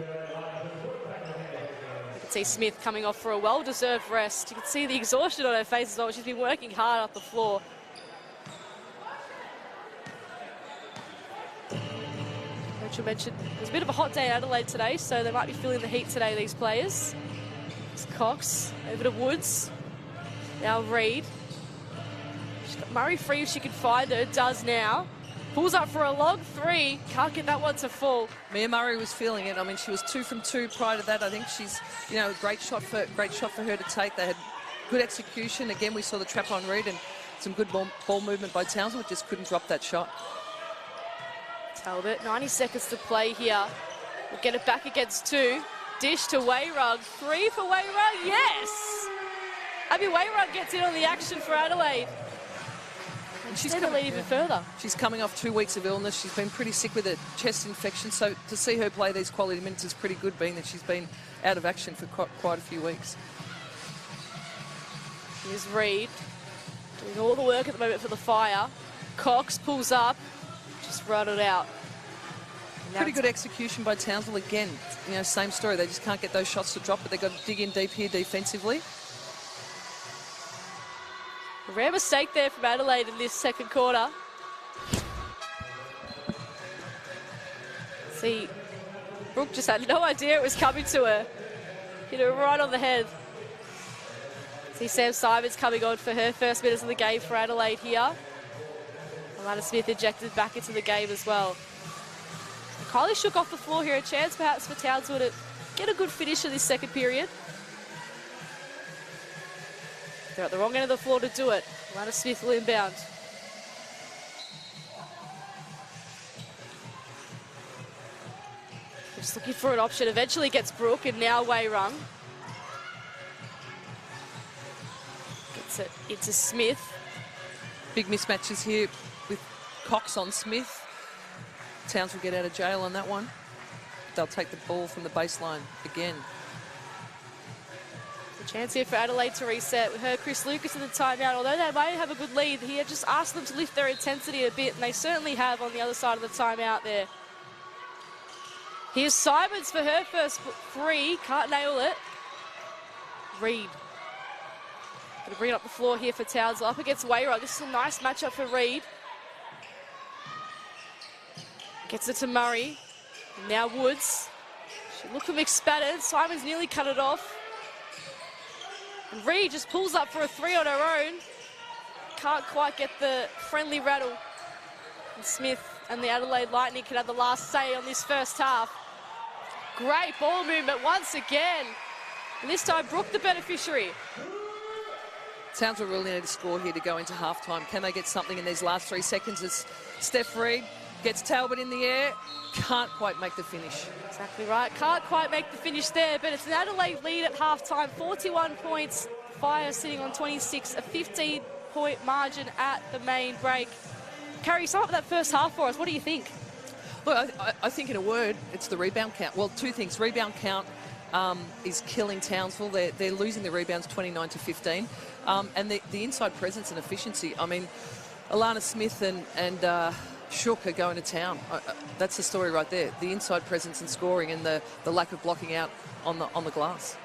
You can see Smith coming off for a well-deserved rest. You can see the exhaustion on her face as well. She's been working hard up the floor. Coach mentioned there's a bit of a hot day in Adelaide today, so they might be feeling the heat today, these players. It's Cox over to Woods. Now Reed. She's got Murray free if she can find her. Does now. Pulls up for a long three. Can't get that one to fall. Mia Murray was feeling it. I mean, she was 2 from 2 prior to that. I think she's, you know, a great shot for her to take. They had good execution. Again, we saw the trap on Reed and some good ball movement by Townsville. Just couldn't drop that shot. Talbot, 90 seconds to play here. We'll get it back against 2. Dish to Wayrug. 3 for Wayrug. Yes! Abby Wayrug gets in on the action for Adelaide. And she's going to lead even further. She's coming off 2 weeks of illness. She's been pretty sick with a chest infection. So to see her play these quality minutes is pretty good, being that she's been out of action for quite a few weeks. Here's Reed doing all the work at the moment for the Fire. Cox pulls up, just run it out. Pretty good execution by Townsville again. You know, same story. They just can't get those shots to drop, but they've got to dig in deep here defensively. A rare mistake there from Adelaide in this second quarter. See, Brooke just had no idea it was coming to her. Hit her right on the head. See Sam Simons coming on for her first minutes of the game for Adelaide here. Alana Smith ejected back into the game as well. Kylie shook off the floor here. A chance perhaps for Townsville to get a good finish in this second period. They're at the wrong end of the floor to do it. Alana Smith will inbound. Just looking for an option. Eventually gets Brooke and now Wayrung. Gets it into Smith. Big mismatches here with Cox on Smith. Townsville get out of jail on that one. They'll take the ball from the baseline again. A chance here for Adelaide to reset. We heard Chris Lucas in the timeout. Although they might have a good lead, he had just asked them to lift their intensity a bit, and they certainly have on the other side of the timeout there. Here's Simons for her first 3. Can't nail it. Reed. Gonna bring it up the floor here for Townsville. Up against Wayrug. This is a nice matchup for Reed. Gets it to Murray. And now Woods. She looked for McSpadden. Simons nearly cut it off. And Reed just pulls up for a 3 on her own. Can't quite get the friendly rattle. And Smith and the Adelaide Lightning can have the last say on this first half. Great ball movement once again. And this time Brooke the beneficiary. Townsville really need to score here to go into halftime. Can they get something in these last 3 seconds? As Steph Reed gets Talbot in the air, can't quite make the finish. Exactly right. Can't quite make the finish there, but it's an Adelaide lead at halftime. 41 points. Fire sitting on 26, a 15-point margin at the main break. Carrie, sum up that first half for us. What do you think? Well, I think in a word, it's the rebound count. Well, 2 things. Rebound count is killing Townsville. They're losing the rebounds 29 to 15. And the inside presence and efficiency. I mean, Alana Smith and Shook are going to town. That's the story right there. The inside presence and scoring and the lack of blocking out on the glass.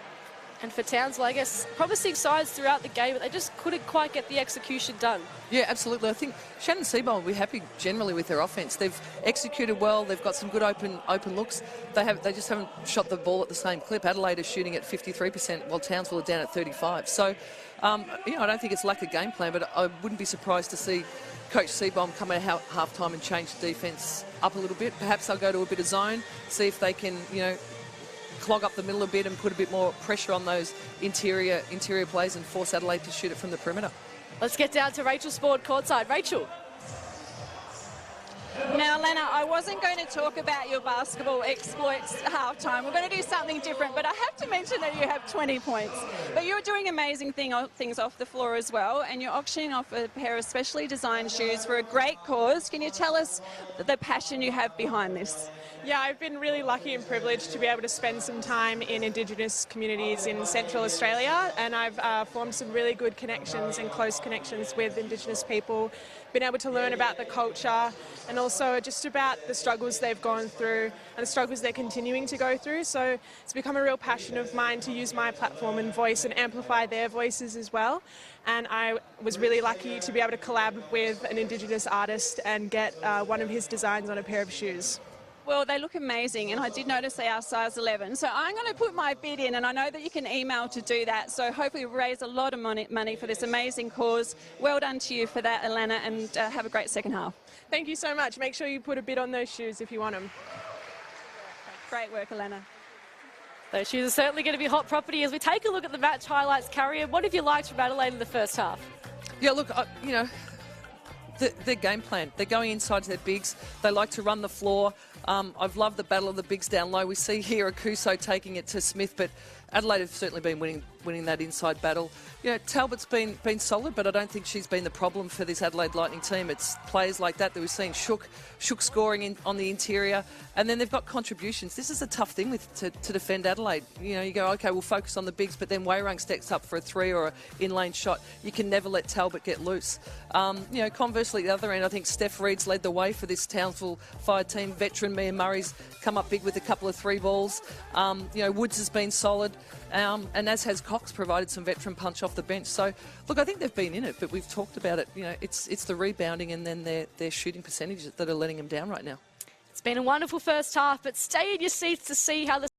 And for Townsville, I guess, promising signs throughout the game, but they just couldn't quite get the execution done. Yeah, absolutely. I think Shannon Seabold will be happy generally with their offense. They've executed well. They've got some good open looks. They just haven't shot the ball at the same clip. Adelaide is shooting at 53%, while Townsville are down at 35%. So, you know, I don't think it's lack of game plan, but I wouldn't be surprised to see Coach Seabold come at half-time and change the defence up a little bit. Perhaps they'll go to a bit of zone, see if they can, you know, clog up the middle a bit and put a bit more pressure on those interior plays and force Adelaide to shoot it from the perimeter. Let's get down to Rachel Spord courtside. Rachel. Now, Lena, I wasn't going to talk about your basketball exploits at halftime. We're going to do something different, but I have to mention that you have 20 points. But you're doing amazing things off the floor as well, and you're auctioning off a pair of specially designed shoes for a great cause. Can you tell us the passion you have behind this? Yeah, I've been really lucky and privileged to be able to spend some time in Indigenous communities in Central Australia, and I've formed some really good connections and close connections with Indigenous people, been able to learn about the culture and also just about the struggles they've gone through and the struggles they're continuing to go through. So it's become a real passion of mine to use my platform and voice and amplify their voices as well. And I was really lucky to be able to collab with an Indigenous artist and get one of his designs on a pair of shoes. Well, they look amazing, and I did notice they are size 11. So I'm going to put my bid in, and I know that you can email to do that. So hopefully we'll raise a lot of money for this amazing cause. Well done to you for that, Alana, and have a great second half. Thank you so much. Make sure you put a bid on those shoes if you want them. Great work, Alana. Those shoes are certainly going to be hot property. As we take a look at the match highlights, Carrier, what have you liked from Adelaide in the first half? Yeah, look, you know, their game plan. They're going inside to their bigs. They like to run the floor. I've loved the battle of the bigs down low. We see here Akuso taking it to Smith, but Adelaide have certainly been winning that inside battle. You know, Talbot's been solid, but I don't think she's been the problem for this Adelaide Lightning team. It's players like that we've seen. Shook scoring on the interior, and then they've got contributions. This is a tough thing to defend Adelaide. You know, you go, okay, we'll focus on the bigs, but then Wairung stacks up for a three or an in-lane shot. You can never let Talbot get loose. You know, conversely, at the other end, I think Steph Reed's led the way for this Townsville Fire team. Veteran Mia Murray's come up big with a couple of three balls. You know, Woods has been solid. And as has Cox provided some veteran punch off the bench. So, look, I think they've been in it, but we've talked about it. You know, it's the rebounding and then their shooting percentages that are letting them down right now. It's been a wonderful first half, but stay in your seats to see how the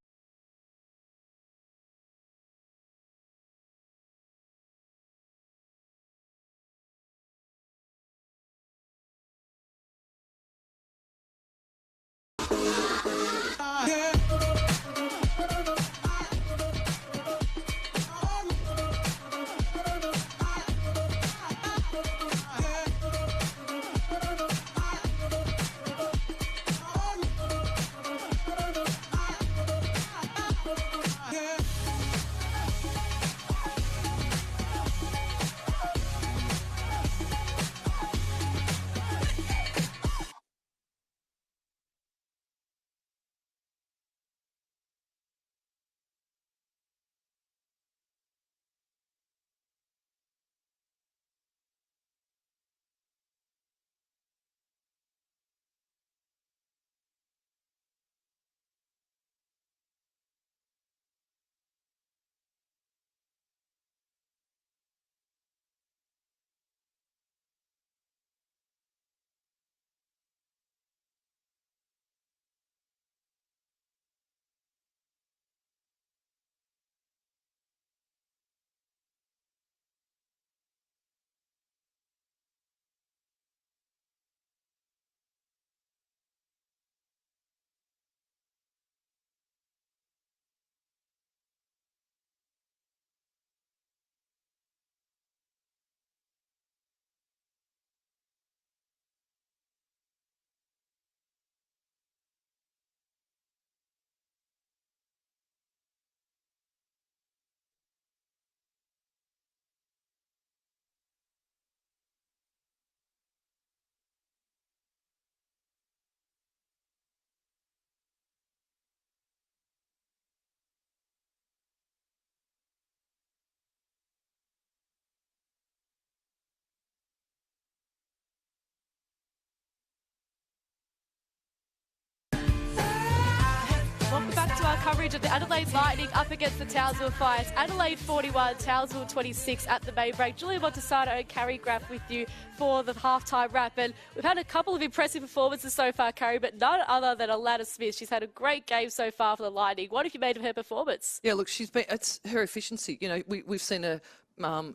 welcome back to our coverage of the Adelaide Lightning up against the Townsville Fire. It's Adelaide 41, Townsville 26 at the Bay Break. Julia Montesato and Carrie Graff with you for the halftime wrap. And we've had a couple of impressive performances so far, Carrie, but none other than Alana Smith. She's had a great game so far for the Lightning. What have you made of her performance? Yeah, look, it's her efficiency. You know, we've seen her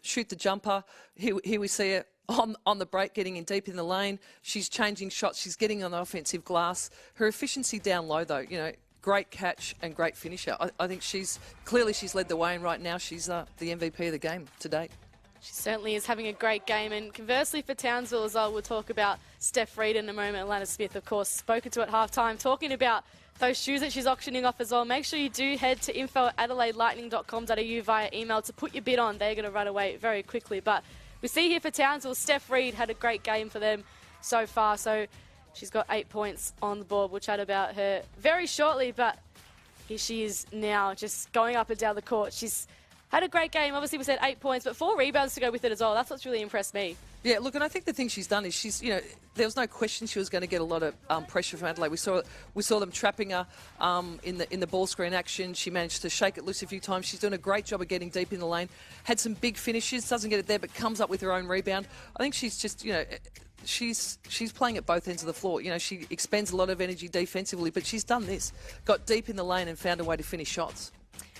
shoot the jumper. Here we see her on the break, getting in deep in the lane. She's changing shots. She's getting on the offensive glass. Her efficiency down low, though, you know, great catch and great finisher. I think she's led the way, and right now she's the MVP of the game to date. She certainly is having a great game, and conversely for Townsville as well, we'll talk about Steph Reed in a moment. Alana Smith, of course, spoken to at halftime, talking about those shoes that she's auctioning off as well. Make sure you do head to info@adelaidelightning.com.au via email to put your bid on. They're going to run away very quickly. But we see here for Townsville, Steph Reed had a great game for them so far. So she's got 8 points on the board. We'll chat about her very shortly, but here she is now just going up and down the court. She's had a great game. Obviously, we said 8 points, but 4 rebounds to go with it as well. That's what's really impressed me. Yeah, look, and I think the thing she's done is there was no question she was going to get a lot of pressure from Adelaide. We saw them trapping her in the ball screen action. She managed to shake it loose a few times. She's doing a great job of getting deep in the lane. Had some big finishes, doesn't get it there, but comes up with her own rebound. I think she's just, she's playing at both ends of the floor. You know, she expends a lot of energy defensively, but she's done this, got deep in the lane and found a way to finish shots.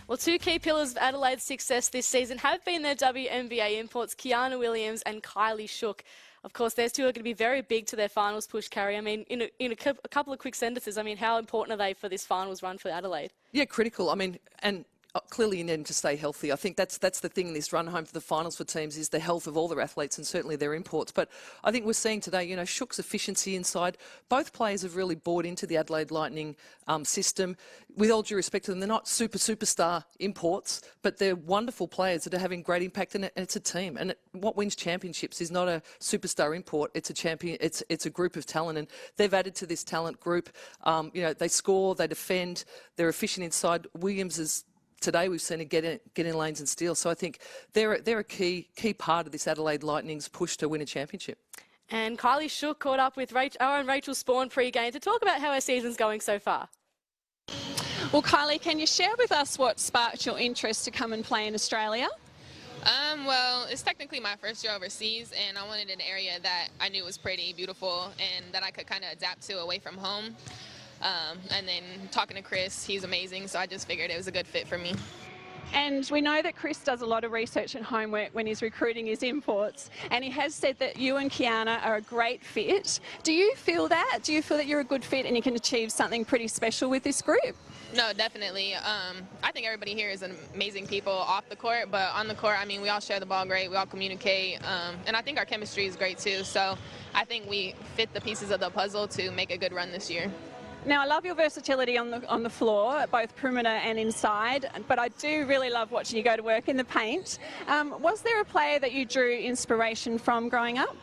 Well, two key pillars of Adelaide's success this season have been their WNBA imports, Kiana Williams and Kylie Shook. Of course, those two are going to be very big to their finals push, Carrie. I mean, in a couple of quick sentences, I mean, how important are they for this finals run for Adelaide? Yeah, critical. I mean, and clearly you need them to stay healthy. I think that's the thing in this run home to the finals for teams is the health of all their athletes and certainly their imports. But I think we're seeing today, you know, Shook's efficiency inside. Both players have really bought into the Adelaide Lightning system. With all due respect to them, they're not superstar imports, but they're wonderful players that are having great impact, and it's a team. And what wins championships is not a superstar import; it's a champion. It's a group of talent, and they've added to this talent group. You know, they score, they defend, they're efficient inside. Williams is. Today we've seen her get in lanes and steal. So I think they're a key part of this Adelaide Lightning's push to win a championship. And Kylie Shook caught up with our own Rachel Spawn pre-game to talk about how her season's going so far. Well, Kylie, can you share with us what sparked your interest to come and play in Australia? Well, it's technically my first year overseas, and I wanted an area that I knew was pretty, beautiful, and that I could kind of adapt to away from home. And then talking to Chris, he's amazing, so I just figured it was a good fit for me. And we know that Chris does a lot of research and homework when he's recruiting his imports, and he has said that you and Kiana are a great fit. Do you feel that? Do you feel that you're a good fit and you can achieve something pretty special with this group? No, definitely. I think everybody here is amazing people off the court, but on the court, I mean, we all share the ball great, we all communicate, and I think our chemistry is great too. So I think we fit the pieces of the puzzle to make a good run this year. Now, I love your versatility on the floor, both perimeter and inside, but I do really love watching you go to work in the paint. Was there a player that you drew inspiration from growing up?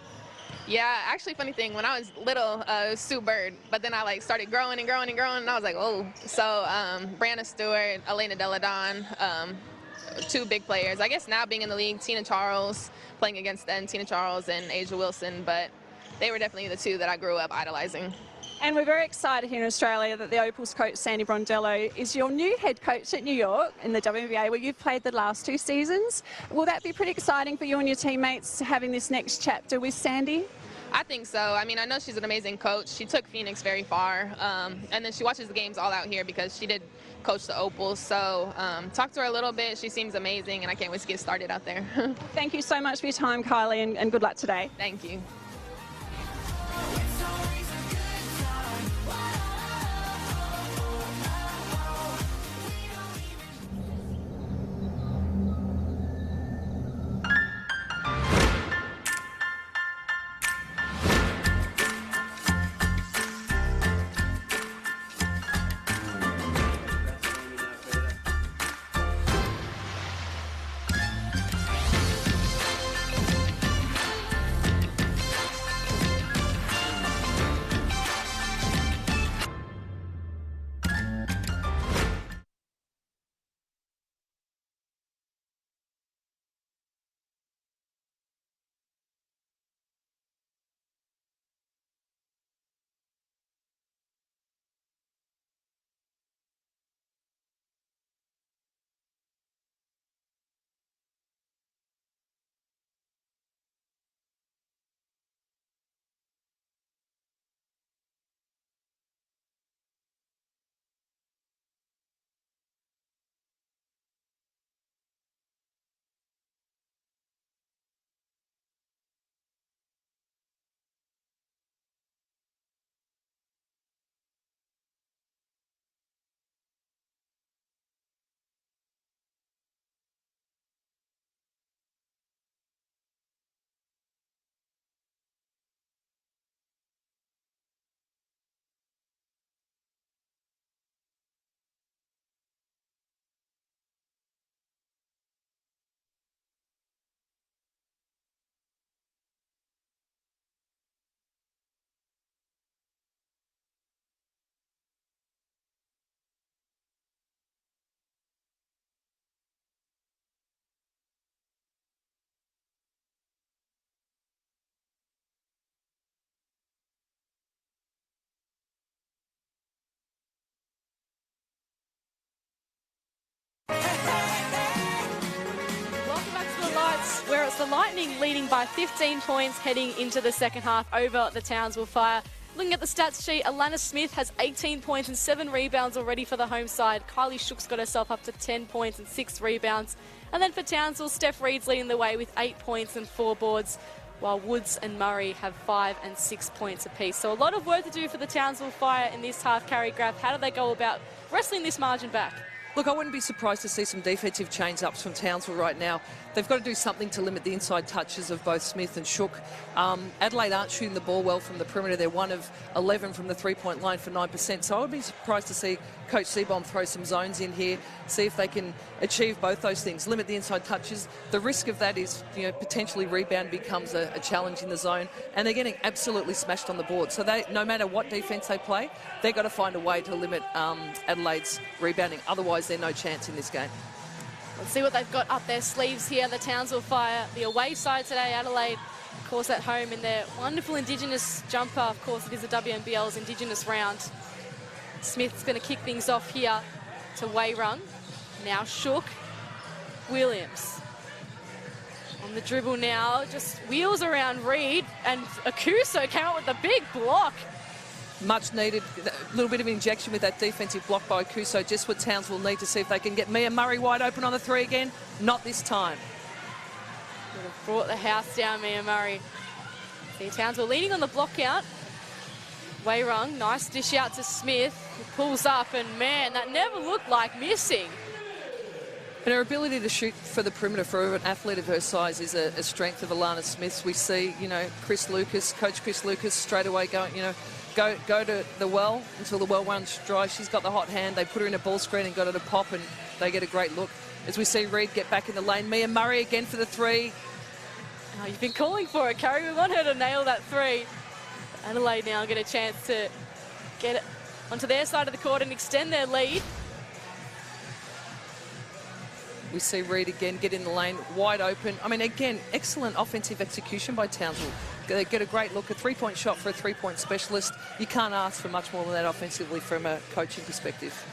Yeah, actually, funny thing, when I was little, it was Sue Bird, but then I started growing and growing and growing, and I was like, oh. So Brianna Stewart, Elena Deladon, two big players. I guess now being in the league, Tina Charles, playing against them, Tina Charles and Asia Wilson, but they were definitely the two that I grew up idolizing. And we're very excited here in Australia that the Opals coach, Sandy Brondello, is your new head coach at New York in the WNBA, where you've played the last 2 seasons. Will that be pretty exciting for you and your teammates, having this next chapter with Sandy? I think so. I mean, I know she's an amazing coach. She took Phoenix very far, and then she watches the games all out here because she did coach the Opals. So talk to her a little bit. She seems amazing, and I can't wait to get started out there. Thank you so much for your time, Kylie, and good luck today. Thank you. it's the Lightning leading by 15 points heading into the second half over the Townsville Fire. Looking at the stats sheet, Alana Smith has 18 points and 7 rebounds already for the home side. Kylie Shook's got herself up to 10 points and 6 rebounds. And then for Townsville, Steph Reed's leading the way with 8 points and 4 boards, while Woods and Murray have 5 and 6 points apiece. So a lot of work to do for the Townsville Fire in this half. Carrie Graf, how do they go about wrestling this margin back? Look, I wouldn't be surprised to see some defensive change-ups from Townsville right now. They've got to do something to limit the inside touches of both Smith and Shook. Adelaide aren't shooting the ball well from the perimeter. They're 1 of 11 from the three-point line for 9%. So I would be surprised to see Coach Seabom throw some zones in here, see if they can achieve both those things, limit the inside touches. The risk of that is, you know, potentially rebound becomes a challenge in the zone, and they're getting absolutely smashed on the board. So they, no matter what defence they play, they've got to find a way to limit Adelaide's rebounding. Otherwise, they're no chance in this game. Let's see what they've got up their sleeves here. The Townsville Fire, the away side today, Adelaide, of course, at home in their wonderful Indigenous jumper. Of course, it is the WNBL's Indigenous round. Smith's going to kick things off here to Wayrung. Now Shook. Williams on the dribble now, just wheels around Reed, and Akuso came out with a big block. Much needed, a little bit of injection with that defensive block by Akuso, just what Townsville need to see if they can get Mia Murray wide open on the three again. Not this time. Would have brought the house down, Mia Murray. See Townsville leading on the block out. Wayrung, nice dish out to Smith, who pulls up, and man, that never looked like missing. And her ability to shoot for the perimeter for an athlete of her size is a strength of Alana Smith's. We see, you know, Chris Lucas, Coach Chris Lucas, straight away going, you know, go to the well until the well runs dry. She's got the hot hand. They put her in a ball screen and got her to pop, and they get a great look. As we see Reed get back in the lane, Mia Murray again for the three. Oh, you've been calling for it, Carrie. We want her to nail that three. Adelaide now get a chance to get it onto their side of the court and extend their lead. We see Reed again get in the lane, wide open. I mean, again, excellent offensive execution by Townsville. They get a great look, a three-point shot for a three-point specialist. You can't ask for much more than that offensively from a coaching perspective.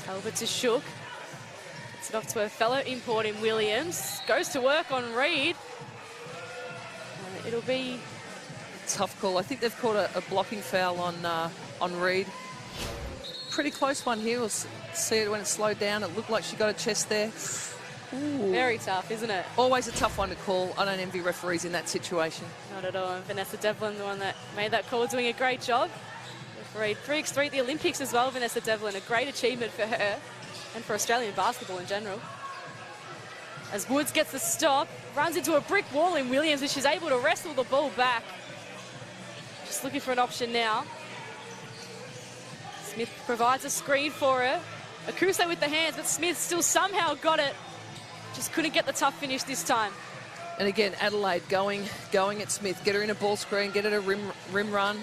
Talbot to Shook. Gets it off to a fellow import in Williams. Goes to work on Reed. And it'll be... Tough call. I think they've called a blocking foul on Reed. Pretty close one here. We'll see it when it slowed down. It looked like she got a chest there. Ooh. Very tough, isn't it? Always a tough one to call. I don't envy referees in that situation. Not at all. And Vanessa Devlin, the one that made that call, doing a great job. Refereed 3x3 at the Olympics as well, Vanessa Devlin. A great achievement for her and for Australian basketball in general. As Woods gets the stop, runs into a brick wall in Williams, and she's able to wrestle the ball back. Just looking for an option now. Smith provides a screen for her. Akuso with the hands, but Smith still somehow got it. Just couldn't get the tough finish this time. And again, Adelaide going at Smith. Get her in a ball screen, get her a rim run.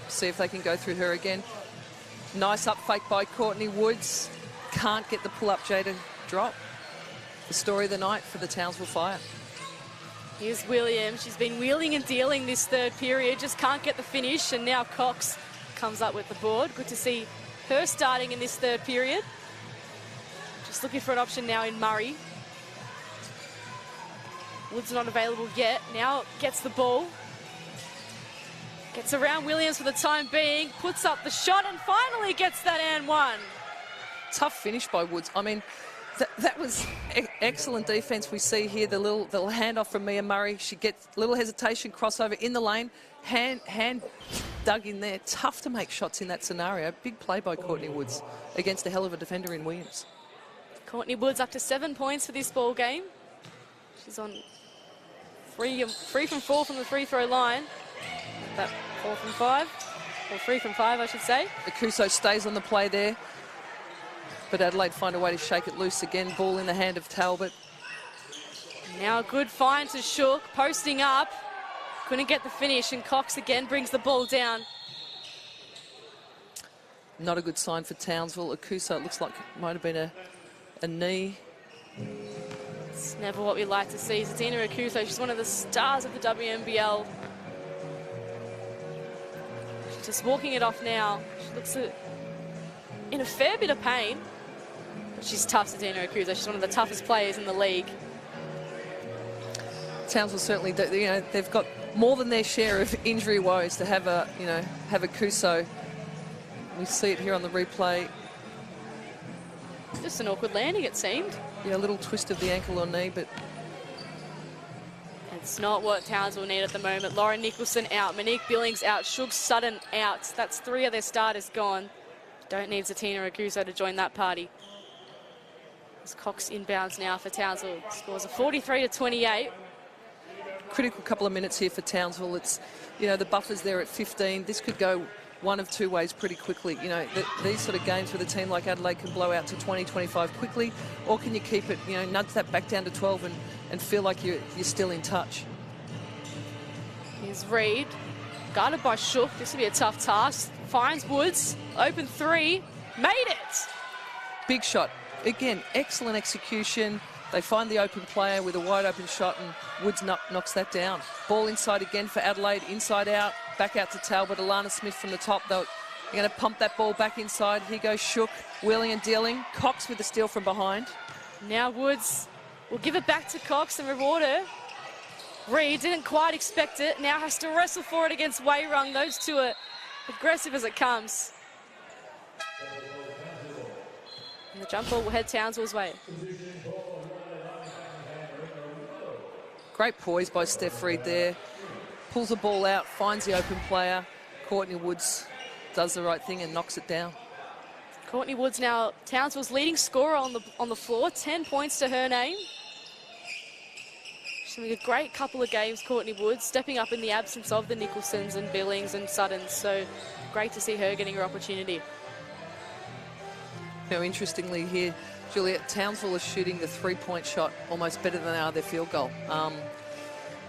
See if they can go through her again. Nice up fake by Courtney Woods. Can't get the pull-up J to drop. The story of the night for the Townsville Fire. Here's Williams. She's been wheeling and dealing this third period. Just can't get the finish. And now Cox comes up with the board. Good to see her starting in this third period. Just looking for an option now in Murray. Woods not available yet. Now gets the ball. Gets around Williams for the time being. Puts up the shot and finally gets that and one. Tough finish by Woods. I mean, that was excellent defense. We see here the little handoff from Mia Murray. She gets a little hesitation, crossover in the lane. Hand dug in there. Tough to make shots in that scenario. Big play by Courtney Woods against a hell of a defender in Williams. Courtney Woods up to 7 points for this ball game. She's on 3 from 4 from the free throw line. That 4 from 5, or 3 from 5, I should say. Akuso stays on the play there. But Adelaide find a way to shake it loose again. Ball in the hand of Talbot. Now a good find to Shook, posting up. Couldn't get the finish, and Cox again brings the ball down. Not a good sign for Townsville. Akuso, it looks like it might have been a knee. It's never what we like to see. Zadina Akuso, she's one of the stars of the WNBL. She's just walking it off now. She looks in a fair bit of pain. But she's tough, Zadina Akuso. She's one of the toughest players in the league. Townsville certainly, they've got more than their share of injury woes to have a Kuso. We see it here on the replay. Just an awkward landing, it seemed. Yeah, a little twist of the ankle or knee, but it's not what Townsville need at the moment. Lauren Nicholson out, Monique Billings out, Shug Sutton out. That's 3 of their starters gone. Don't need Zatina Aguso to join that party. As Cox inbounds now for Townsville. Scores a 43-28. Critical couple of minutes here for Townsville. It's, the buffer's there at 15. This could go one of two ways pretty quickly. These sort of games with a team like Adelaide can blow out to 20, 25 quickly, or can you keep it, nudge that back down to 12 and feel like you're still in touch. Here's Reid, guarded by Shook. This will be a tough task. Finds Woods, open 3, made it! Big shot. Again, excellent execution. They find the open player with a wide open shot, and Woods knocks that down. Ball inside again for Adelaide, inside out, back out to Talbot. Alana Smith from the top. They're going to pump that ball back inside. Here goes Shook, wheeling and dealing. Cox with the steal from behind. Now Woods will give it back to Cox and reward her. Reid didn't quite expect it. Now has to wrestle for it against Wayrung. Those two are aggressive as it comes. And the jump ball will head Townsville's way. Great poise by Steph Reid there. Pulls the ball out, finds the open player. Courtney Woods does the right thing and knocks it down. Courtney Woods now Townsville's leading scorer on the floor. 10 points to her name. She's having a great couple of games, Courtney Woods, stepping up in the absence of the Nicholsons and Billings and Suttons. So great to see her getting her opportunity. Interestingly here, Juliet, Townsville is shooting the 3-point shot almost better than they are their field goal.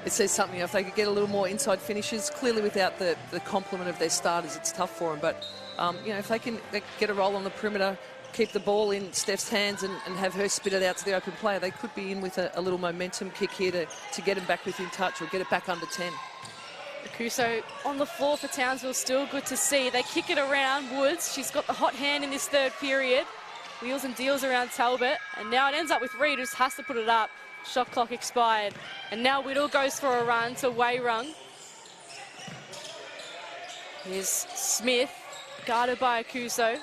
It says something. If they could get a little more inside finishes, clearly without the complement of their starters, it's tough for them. But, if they can get a roll on the perimeter, keep the ball in Steph's hands and have her spit it out to the open player, they could be in with a little momentum kick here to get them back within touch or get it back under 10. Aguso on the floor for Townsville, still good to see. They kick it around Woods. She's got the hot hand in this third period. Wheels and deals around Talbot. And now it ends up with Reid, who has to put it up. Shot clock expired. And now Whittle goes for a run to Wayrung. Here's Smith, guarded by Aguso.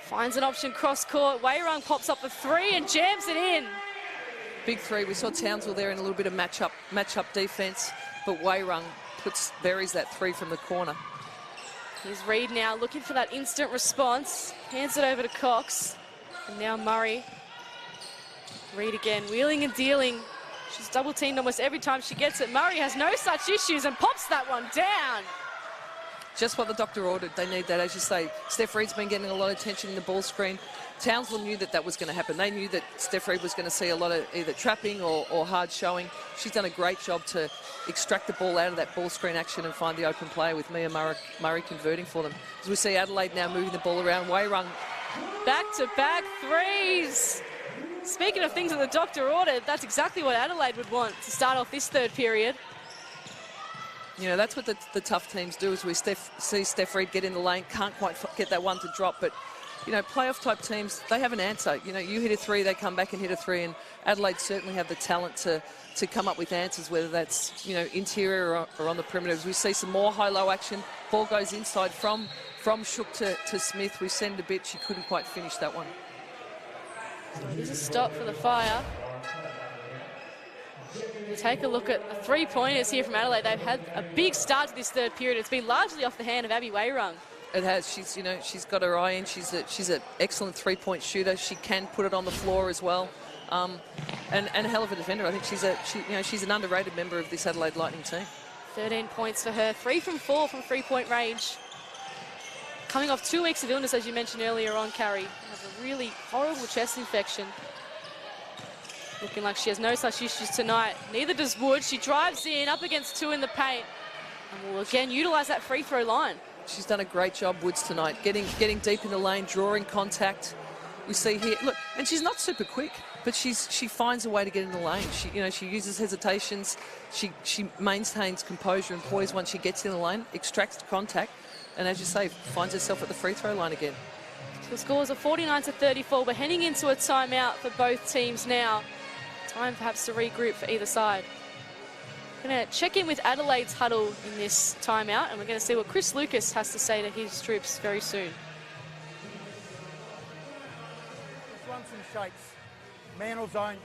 Finds an option cross court. Wayrung pops up the 3 and jams it in. Big 3. We saw Townsville there in a little bit of matchup defence, but Wayrung buries that 3 from the corner. Here's Reid now looking for that instant response. Hands it over to Cox. And now Murray. Reid again, wheeling and dealing. She's double teamed almost every time she gets it. Murray has no such issues and pops that one down. Just what the doctor ordered. They need that, as you say. Steph Reid's been getting a lot of attention in the ball screen. Townsville knew that was going to happen. They knew that Steph Reid was going to see a lot of either trapping or hard showing. She's done a great job to extract the ball out of that ball screen action and find the open player, with Mia Murray converting for them. As we see Adelaide now moving the ball around. Wayrung. Back-to-back 3s. Speaking of things that the doctor ordered, that's exactly what Adelaide would want to start off this third period. That's what the tough teams do, is we see Steph Reid get in the lane, can't quite get that one to drop, but playoff type teams, they have an answer. You hit a 3, they come back and hit a 3, and Adelaide certainly have the talent to come up with answers, whether that's, interior or on the perimeter. As we see some more high-low action, ball goes inside from Shook to Smith. We send a bit, she couldn't quite finish that one. Here's a stop for the Fire. We'll take a look at the 3-pointers here from Adelaide. They've had a big start to this third period. It's been largely off the hand of Abby Wayrung. It has. She's got her eye in. She's an excellent 3-point shooter. She can put it on the floor as well, and a hell of a defender. I think she's an underrated member of this Adelaide Lightning team. 13 points for her. 3 from 4 from 3-point range. Coming off 2 weeks of illness, as you mentioned earlier on, Carrie. Has a really horrible chest infection. Looking like she has no such issues tonight. Neither does Wood. She drives in, up against 2 in the paint. And will again utilise that free throw line. She's done a great job, Woods, tonight. Getting deep in the lane, drawing contact. We see here, look, and she's not super quick, but she finds a way to get in the lane. She uses hesitations. She maintains composure and poise once she gets in the lane, extracts contact, and as you say, finds herself at the free throw line again. The scores are 49-34. We're heading into a timeout for both teams now. Time perhaps to regroup for either side. Going to check in with Adelaide's huddle in this timeout, and we're going to see what Chris Lucas has to say to his troops very soon. Just run some shakes. Man or zone.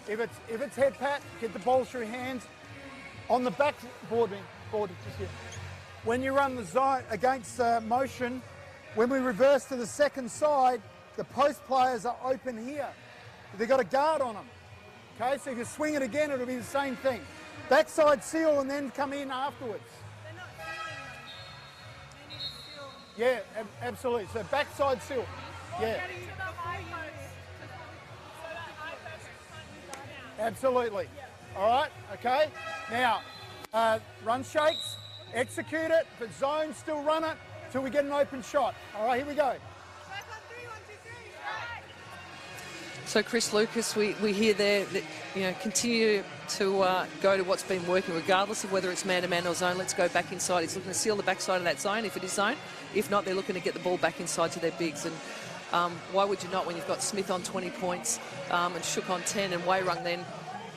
If it's head pat, get the ball through hands. On the back board just here. When you run the zone against motion, when we reverse to the second side, the post players are open here. They've got a guard on them. Okay, so if you swing it again, it'll be the same thing. Backside seal and then come in afterwards. They're not sealing them. They need to seal. Yeah, absolutely. So backside seal. Yeah. Getting to the high post so that high post can't be down. Absolutely. All right, okay. Now, run shakes, execute it. If it's zone, still run it till we get an open shot. All right, here we go. Back on 3, 1, 2, 3. Right. So Chris Lucas, we hear there that, you know, continue to go to what's been working, regardless of whether it's man-to-man or zone. Let's go back inside. He's looking to seal the backside of that zone if it is zone. If not, they're looking to get the ball back inside to their bigs. And why would you not when you've got Smith on 20 points and Shook on 10 and Wairung then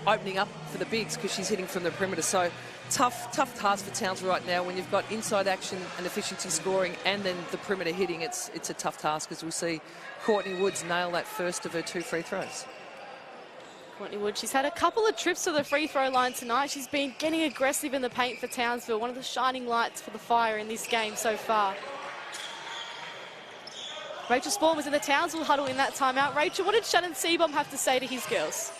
opening up for the bigs because she's hitting from the perimeter. So tough task for Townsville right now when you've got inside action and efficiency scoring and then the perimeter hitting. It's a tough task as we see Courtney Woods nail that first of her 2 free throws. Courtney Woods, she's had a couple of trips to the free throw line tonight. She's been getting aggressive in the paint for Townsville, one of the shining lights for the Fire in this game so far. Rachel Spawn was in the Townsville huddle in that timeout. Rachel, what did Shannon Seabom have to say to his girls?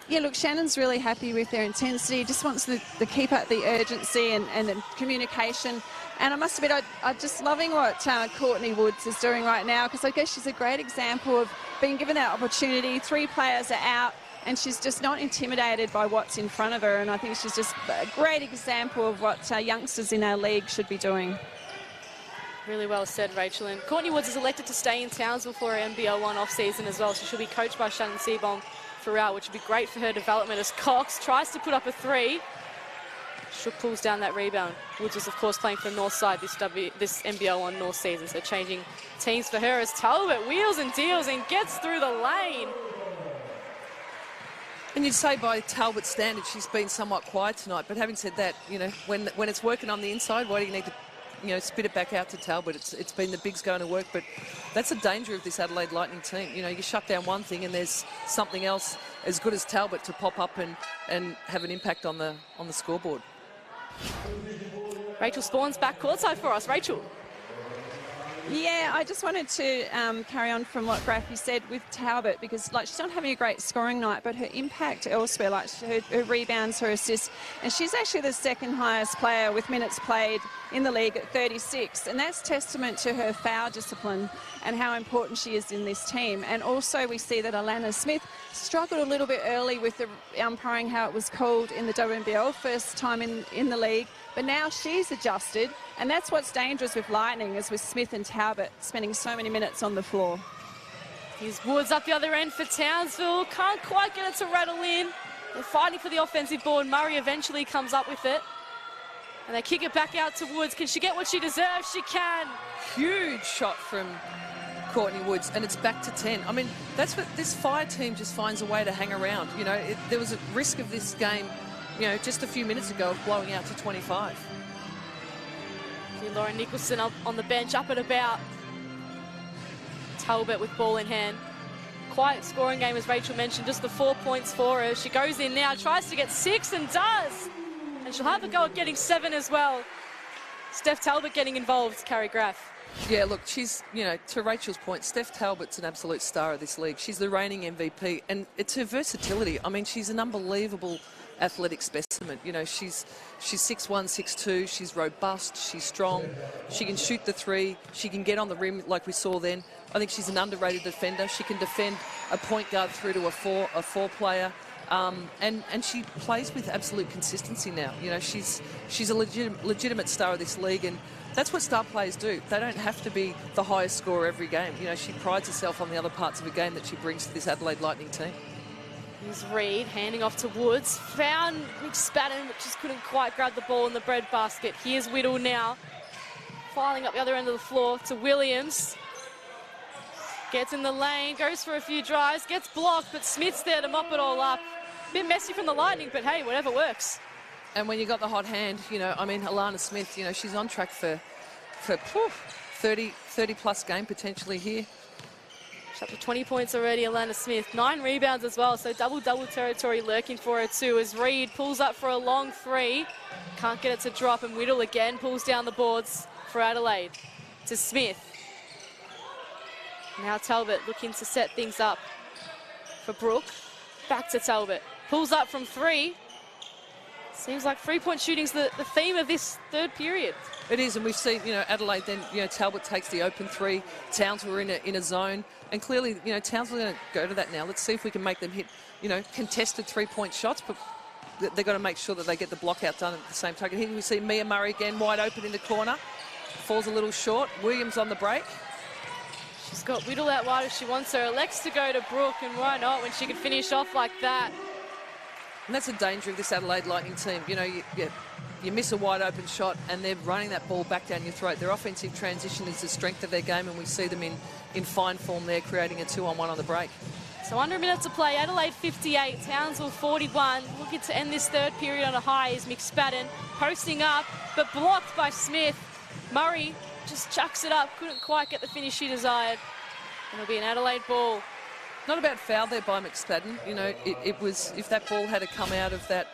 Yeah, look, Shannon's really happy with their intensity, just wants to keep up the urgency and the communication. And I must admit, I'm just loving what Courtney Woods is doing right now, because I guess she's a great example of being given that opportunity. 3 players are out, and she's just not intimidated by what's in front of her. And I think she's just a great example of what youngsters in our league should be doing. Really well said, Rachel. And Courtney Woods is elected to stay in Townsville for her NBL 1 off-season as well, so she'll be coached by Shannon Seabom throughout, which would be great for her development as Cox tries to put up a 3. Shook pulls down that rebound. Woods is, of course, playing for North Side this NBL 1 North season, so changing teams for her as Talbot wheels and deals and gets through the lane. And you'd say by Talbot's standards, she's been somewhat quiet tonight. But having said that, you know, when it's working on the inside, why do you need to, you know, spit it back out to Talbot? It's been the bigs going to work, but that's the danger of this Adelaide Lightning team. You know, you shut down one thing and there's something else as good as Talbot to pop up and have an impact on the scoreboard. Rachel Spawn's back courtside for us. Rachel. Yeah, I just wanted to carry on from what Graffy said with Talbot, because like she's not having a great scoring night, but her impact elsewhere, like her rebounds, her assists, and she's actually the 2nd highest player with minutes played in the league at 36, and that's testament to her foul discipline and how important she is in this team. And also we see that Alana Smith struggled a little bit early with the umpiring, how it was called in the WNBL, first time in the league, but now she's adjusted, and that's what's dangerous with Lightning, is with Smith and Talbot spending so many minutes on the floor. Here's Woods up the other end for Townsville. Can't quite get it to rattle in. They're fighting for the offensive board. Murray eventually comes up with it. And they kick it back out to Woods. Can she get what she deserves? She can. Huge shot from Courtney Woods, and it's back to 10. I mean, that's what this Fire team just finds a way to hang around. You know, there was a risk of this game, you know, just a few minutes ago of blowing out to 25. Lauren Nicholson up on the bench, up and about. Talbot with ball in hand. Quiet scoring game, as Rachel mentioned, just the 4 points for her. She goes in now, tries to get 6 and does. And she'll have a go at getting 7 as well. Steph Talbot getting involved, Carrie Graff. Yeah, look, she's, you know, to Rachel's point, Steph Talbot's an absolute star of this league. She's the reigning MVP, and it's her versatility. I mean, she's an unbelievable athletic specimen. You know, she's 6'1", 6'2", she's robust, she's strong, she can shoot the 3, she can get on the rim like we saw then. I think she's an underrated defender. She can defend a point guard through to a four player. And she plays with absolute consistency now. You know, she's a legitimate star of this league, and that's what star players do. They don't have to be the highest scorer every game. You know, she prides herself on the other parts of the game that she brings to this Adelaide Lightning team. Here's Reid handing off to Woods. Found McSpadden, but just couldn't quite grab the ball in the breadbasket. Here's Whittle now, filing up the other end of the floor to Williams. Gets in the lane, goes for a few drives, gets blocked, but Smith's there to mop it all up. Bit messy from the Lightning, but hey, whatever works. And when you got the hot hand, you know, I mean, Alana Smith, you know, she's on track for 30-plus game potentially here. She's up to 20 points already, Alana Smith. 9 rebounds as well, so double-double territory lurking for her too as Reed pulls up for a long 3. Can't get it to drop, and Whittle again pulls down the boards for Adelaide. To Smith. Now Talbot looking to set things up for Brooke. Back to Talbot. Pulls up from 3. Seems like 3-point shooting's the theme of this third period. It is, and we've seen, you know, Adelaide then, you know, Talbot takes the open 3. Townsville were in a zone, and clearly, you know, Townsville are going to go to that now. Let's see if we can make them hit, you know, contested 3-point shots, but they've got to make sure that they get the block out done at the same time. Here we see Mia Murray again, wide open in the corner. Falls a little short. Williams on the break. She's got Whittle out wide if she wants her. Elects to go to Brooke, and why not when she can finish off like that? And that's the danger of this Adelaide Lightning team. You know, you miss a wide open shot and they're running that ball back down your throat. Their offensive transition is the strength of their game, and we see them in fine form there, creating a 2-on-1 on the break. So under a minute to play, Adelaide 58, Townsville 41. Looking to end this third period on a high is McSpadden, posting up, but blocked by Smith. Murray just chucks it up, couldn't quite get the finish she desired. And it'll be an Adelaide ball. Not a bad foul there by McSpadden. You know, it was, if that ball had to come out of that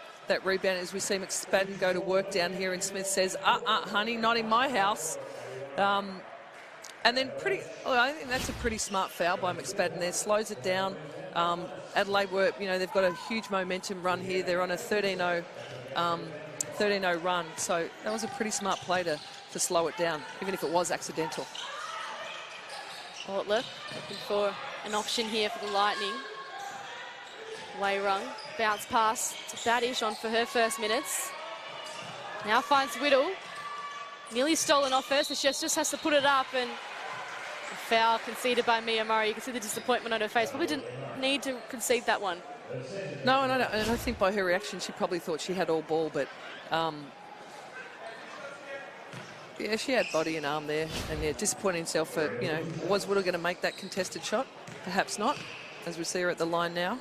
rebound, as we see McSpadden go to work down here, and Smith says, honey, not in my house. And then I think that's a pretty smart foul by McSpadden there. Slows it down. Adelaide were, you know, they've got a huge momentum run here. They're on a 13-0 run. So that was a pretty smart play to slow it down, even if it was accidental. Ortler looking for an option here for the Lightning. Wayrung, bounce pass to Badish on for her first minutes. Now finds Whittle. Nearly stolen off her, so she just has to put it up, and a foul conceded by Mia Murray. You can see the disappointment on her face. Probably didn't need to concede that one. No, and I think by her reaction, she probably thought she had all ball, but yeah, she had body and arm there, and yeah, disappointing herself for, you know, was Whittle going to make that contested shot? Perhaps not, as we see her at the line now,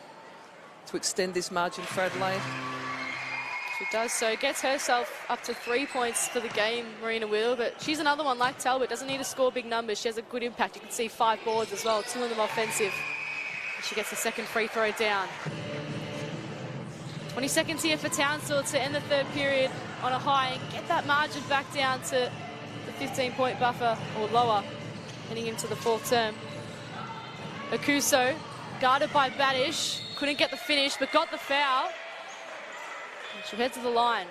to extend this margin for Adelaide. She does so, gets herself up to 3 points for the game, Marina Whittle, but she's another one like Talbot, doesn't need to score big numbers. She has a good impact. You can see 5 boards as well, 2 of them offensive. And she gets the second free throw down. 20 seconds here for Townsville to end the third period on a high and get that margin back down to the 15-point buffer or lower, heading into the fourth term. Akuso, guarded by Badish, couldn't get the finish, but got the foul. And she'll head to the line.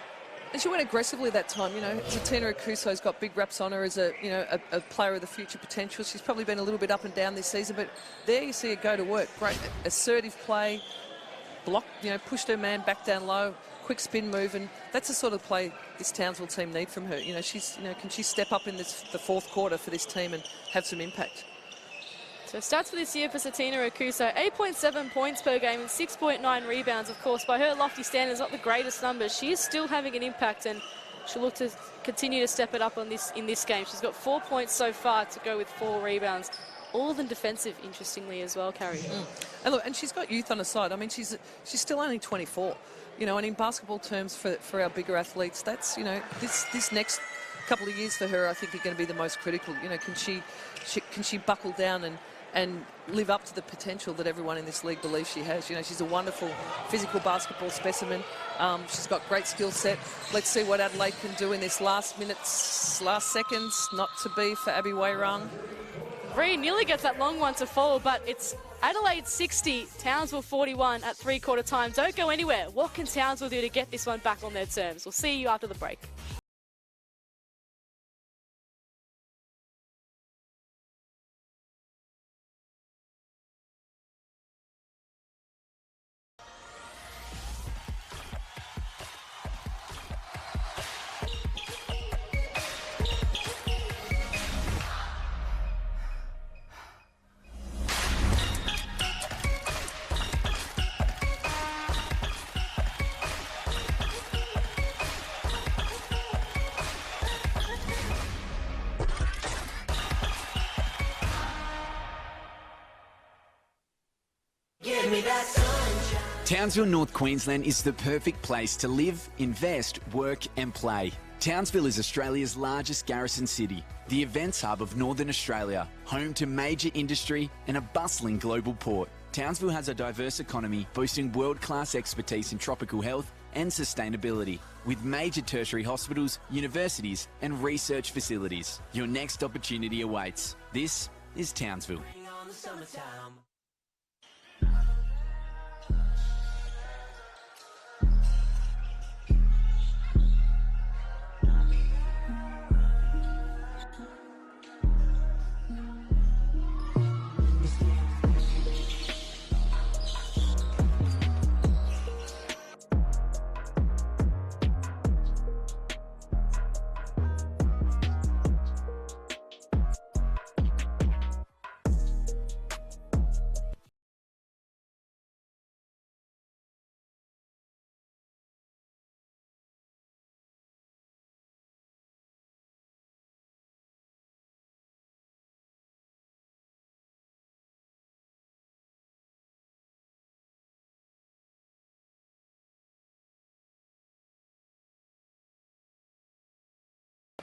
And she went aggressively that time, you know. Tatina Akuso's got big raps on her as a, you know, a player of the future potential. She's probably been a little bit up and down this season, but there you see her go to work. Great assertive play, blocked, you know, pushed her man back down low, quick spin move, and that's the sort of play this Townsville team need from her. You know, she's, you know, can she step up in the fourth quarter for this team and have some impact? So stats for this year for Tatina Akuso, 8.7 points per game and 6.9 rebounds. Of course, by her lofty standards, not the greatest numbers. She is still having an impact, and she'll look to continue to step it up in this game. She's got 4 points so far to go with 4 rebounds. All of them defensive, interestingly, as well, Carrie. And look, and she's got youth on her side. I mean, she's still only 24. You know, and in basketball terms for our bigger athletes, that's, you know, this next couple of years for her, I think, are going to be the most critical. You know, can she buckle down and live up to the potential that everyone in this league believes she has? You know, she's a wonderful physical basketball specimen. She's got great skill set. Let's see what Adelaide can do in this last seconds. Not to be for Abby Wayrung. Reed nearly gets that long one to fall, but it's Adelaide 60, Townsville 41 at three-quarter time. Don't go anywhere. What can Townsville do to get this one back on their terms? We'll see you after the break. Give me that sunshine. Townsville, North Queensland is the perfect place to live, invest, work and play. Townsville is Australia's largest garrison city, the events hub of Northern Australia, home to major industry and a bustling global port. Townsville has a diverse economy boasting world-class expertise in tropical health and sustainability, with major tertiary hospitals, universities and research facilities. Your next opportunity awaits. This is Townsville.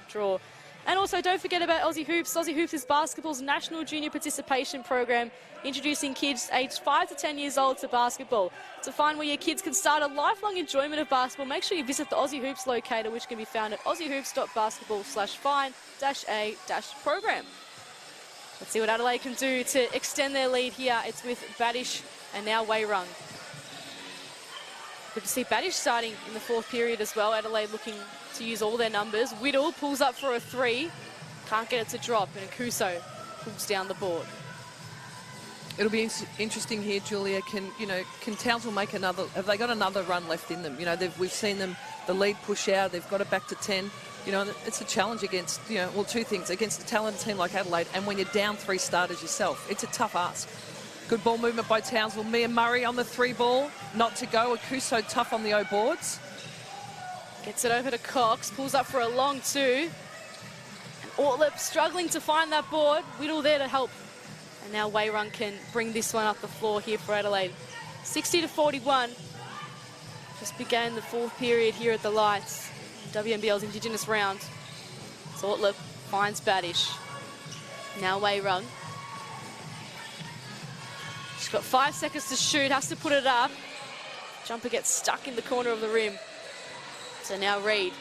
Draw. And also don't forget about Aussie Hoops. Aussie Hoops is basketball's national junior participation program, introducing kids aged 5 to 10 years old to basketball. To find where your kids can start a lifelong enjoyment of basketball, make sure you visit the Aussie Hoops locator, which can be found at aussiehoops.basketball/find-a-program. Let's see what Adelaide can do to extend their lead here. It's with Badish and now Wayrung. Good to see Badish starting in the fourth period as well. Adelaide looking to use all their numbers. Whittle pulls up for a three. Can't get it to drop, and Akuso pulls down the board. It'll be interesting here, Julia. Can Townsville make another? Have they got another run left in them? We've seen them, the lead push out. They've got it back to 10. It's a challenge against, well, two things, against a talented team like Adelaide, and when you're down 3 starters yourself, it's a tough ask. Good ball movement by Townsville. Mia Murray on the 3 ball, not to go. Akuso tough on the O boards. Gets it over to Cox, pulls up for a long 2. And Ortlip struggling to find that board. Whittle there to help. And now Wayrung can bring this one up the floor here for Adelaide. 60-41. Just began the fourth period here at the Lights. WNBL's Indigenous round. So Ortlip finds Badish. Now Wayrung. She's got 5 seconds to shoot, has to put it up. Jumper gets stuck in the corner of the rim. So now Reid.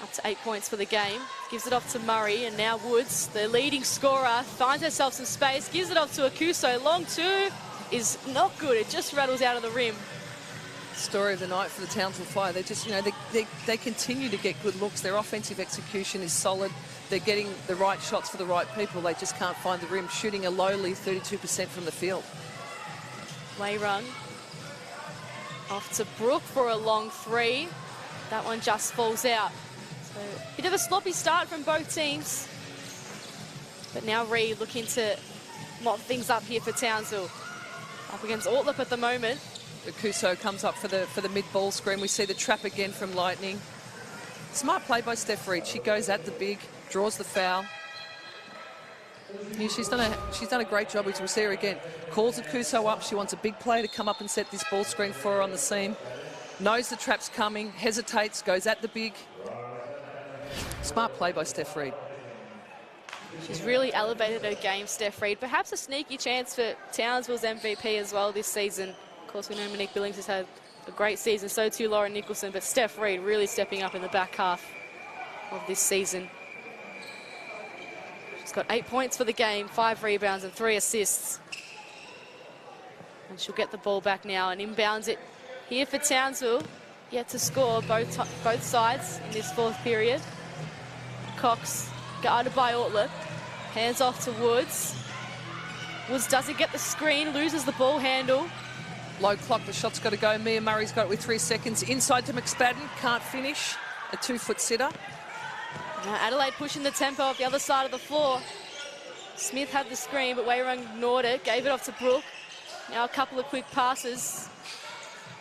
Up to 8 points for the game. Gives it off to Murray, and now Woods, the leading scorer, finds herself some space, gives it off to Akuso. Long 2 is not good. It just rattles out of the rim. Story of the night for the Townsville Fire. They just, they continue to get good looks. Their offensive execution is solid. They're getting the right shots for the right people. They just can't find the rim, shooting a lowly 32% from the field. Wayrung off to Brooke for a long 3. That one just falls out. So a bit of a sloppy start from both teams. But now Reid looking to mop things up here for Townsville. Up against Ortlip at the moment. Akuso comes up for the mid-ball screen. We see the trap again from Lightning. Smart play by Steph Reid. She goes at the big, draws the foul. Yeah, she's done a great job. We'll see her again. Calls Akuso up. She wants a big play to come up and set this ball screen for her on the seam. Knows the trap's coming, hesitates, goes at the big. Smart play by Steph Reid. She's really elevated her game, Steph Reid. Perhaps a sneaky chance for Townsville's MVP as well this season. Of course, we know Monique Billings has had a great season, so too Lauren Nicholson, but Steph Reid really stepping up in the back half of this season. She's got 8 points for the game, 5 rebounds and 3 assists. And she'll get the ball back now and inbounds it here for Townsville. Yet to score both sides in this fourth period. Cox guarded by Ortlip. Hands off to Woods. Woods doesn't get the screen, loses the ball handle. Low clock, the shot's got to go. Mia Murray's got it with 3 seconds. Inside to McSpadden, can't finish. A 2-foot sitter. Now Adelaide pushing the tempo off the other side of the floor. Smith had the screen, but Wayrung ignored it, gave it off to Brooke. Now a couple of quick passes.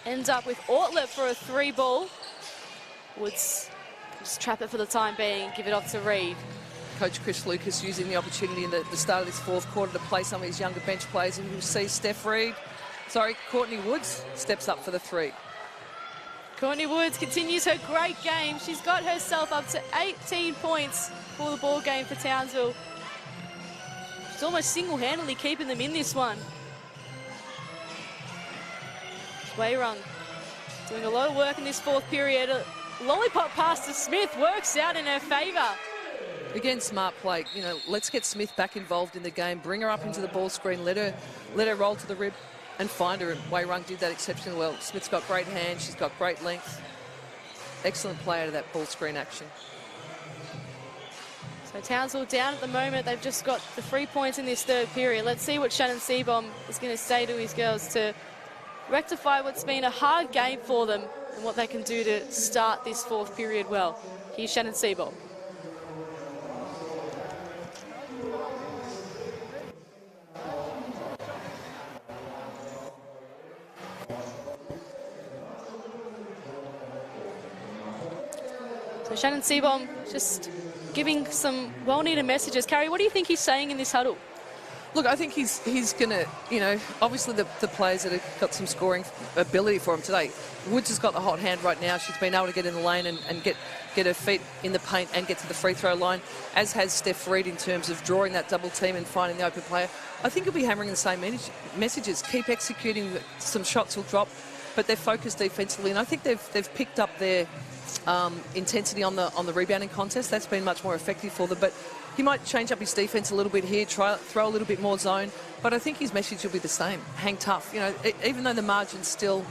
Ends up with Ortlip for a 3 ball. Woods just trap it for the time being, give it off to Reid. Coach Chris Lucas using the opportunity in the start of this fourth quarter to play some of his younger bench players, and you'll see Courtney Woods steps up for the three. Courtney Woods continues her great game. She's got herself up to 18 points for the ball game for Townsville. She's almost single-handedly keeping them in this one. Wayrung doing a lot of work in this fourth period. A lollipop pass to Smith works out in her favour. Again, smart play. You know, let's get Smith back involved in the game. Bring her up into the ball screen. Let her roll to the rib and find her. And Wayrung did that exceptionally well. Smith's got great hands. She's got great length. Excellent play out of that ball screen action. So Townsville down at the moment. They've just got the 3 points in this third period. Let's see what Shannon Seaborn is going to say to his girls to rectify what's been a hard game for them and what they can do to start this fourth period well. Here's Shannon Seaborn. So Shannon Seaborn just giving some well-needed messages. Carrie, what do you think he's saying in this huddle? Look, I think he's going to, you know, obviously the players that have got some scoring ability for him today. Woods has got the hot hand right now. She's been able to get in the lane and get her feet in the paint and get to the free throw line, as has Steph Reid in terms of drawing that double team and finding the open player. I think he'll be hammering the same messages. Keep executing. Some shots will drop, but they're focused defensively, and I think they've picked up their intensity on the rebounding contest. That's been much more effective for them, but he might change up his defense a little bit here, throw a little bit more zone, but I think his message will be the same. Hang tough. You know, even though the margin's still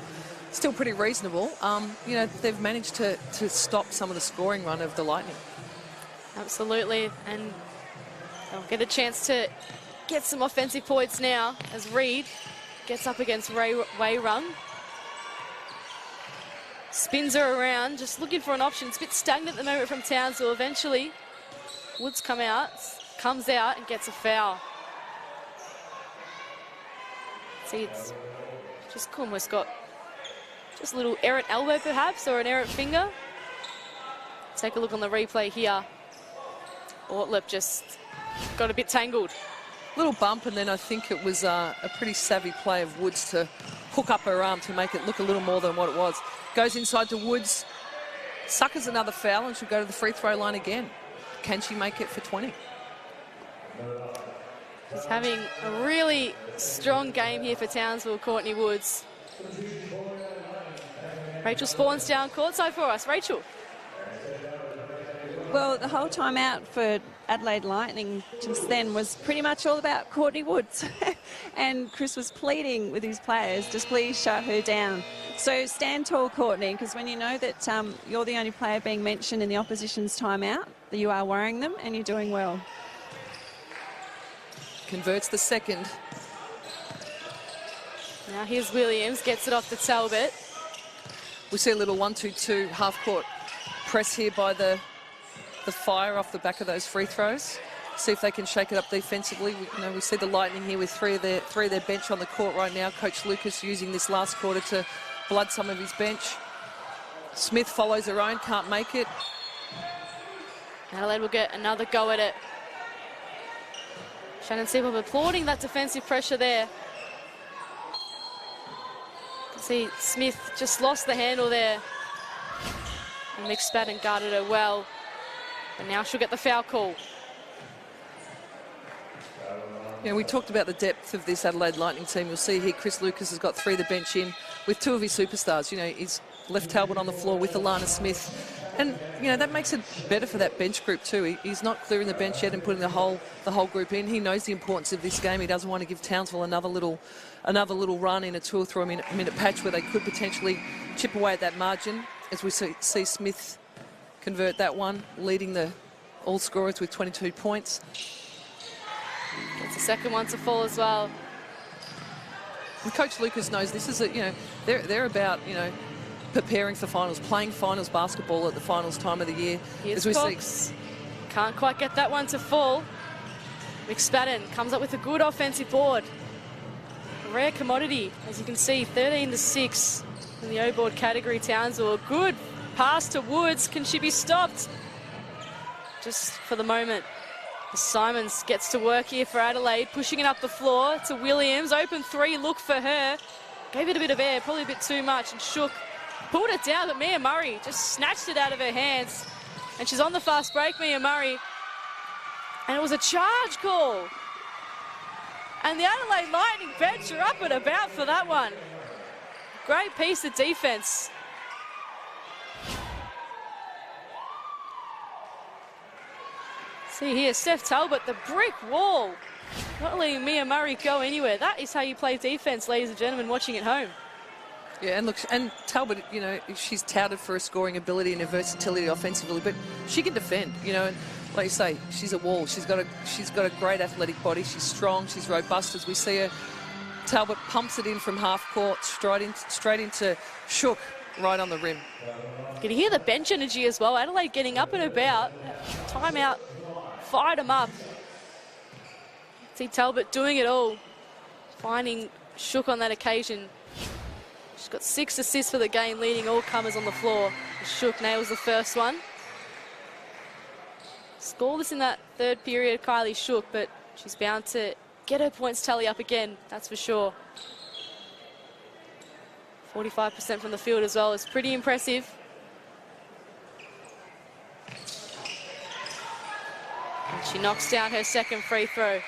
pretty reasonable, you know, they've managed to stop some of the scoring run of the Lightning. Absolutely, and they'll get a chance to get some offensive points now as Reid gets up against Wayrung. Spins her around, just looking for an option. It's a bit stagnant at the moment from Townsville. Eventually, Woods comes out and gets a foul. See, it's just almost got just a little errant elbow perhaps, or an errant finger. Take a look on the replay here. Ortlip just got a bit tangled. Little bump, and then I think it was a pretty savvy play of Woods to hook up her arm to make it look a little more than what it was. Goes inside to Woods, suckers another foul, and she'll go to the free throw line again. Can she make it for 20? She's having a really strong game here for Townsville, Courtney Woods. Rachel Spawns down courtside for us. Rachel. Well, the whole time out for Adelaide Lightning just then was pretty much all about Courtney Woods. And Chris was pleading with his players, just please shut her down. So stand tall, Courtney, because when you know that you're the only player being mentioned in the opposition's timeout, that you are worrying them and you're doing well. Converts the second. Now here's Williams, gets it off to Talbot. We see a little 1-2-2 half-court press here by the Fire off the back of those free throws. See if they can shake it up defensively. We see the Lightning here with three of their bench on the court right now. Coach Lucas using this last quarter to blood some of his bench. Smith follows her own, can't make it. Adelaide will get another go at it. Shannon Seaborn applauding that defensive pressure there. You can see Smith just lost the handle there. And McSpadden guarded her well. And now she'll get the foul call. Yeah, we talked about the depth of this Adelaide Lightning team. You'll see here Chris Lucas has got three of the bench in with two of his superstars. You know, he's left Talbot on the floor with Alana Smith. And, you know, that makes it better for that bench group too. He's not clearing the bench yet and putting the whole group in. He knows the importance of this game. He doesn't want to give Townsville another little run in a 2 or 3 minute patch where they could potentially chip away at that margin. As we see Smith convert that one, leading the all scorers with 22 points. Gets the second one to fall as well. And Coach Lucas knows this is they're about, preparing for finals, playing finals basketball at the finals time of the year. Here's Cox. Can't quite get that one to fall. McSpadden comes up with a good offensive board. A rare commodity, as you can see, 13-6 in the O-board category. Townsville, a good pass to Woods. Can she be stopped? Just for the moment. Simons gets to work here for Adelaide, pushing it up the floor to Williams. Open three, look for her. Gave it a bit of air, probably a bit too much, and Shook pulled it down, but Mia Murray just snatched it out of her hands. And she's on the fast break, Mia Murray. And it was a charge call. And the Adelaide Lightning bench are up and about for that one. Great piece of defense. See here, Steph Talbot, the brick wall. Not letting Mia Murray go anywhere. That is how you play defense, ladies and gentlemen, watching at home. Yeah, and look, and Talbot, you know, she's touted for her scoring ability and her versatility offensively, but she can defend, you know, and like you say, she's a wall. She's got a great athletic body. She's strong. She's robust. As we see her, Talbot pumps it in from half court, straight into Shook, right on the rim. You can hear the bench energy as well. Adelaide getting up and about. Timeout, fired them up. See Talbot doing it all, finding Shook on that occasion. She's got 6 assists for the game, leading all comers on the floor. Shook nails the first one. Scoreless in that third period, Kylie Shook, but she's bound to get her points tally up again, that's for sure. 45% from the field as well is pretty impressive. And she knocks down her second free throw.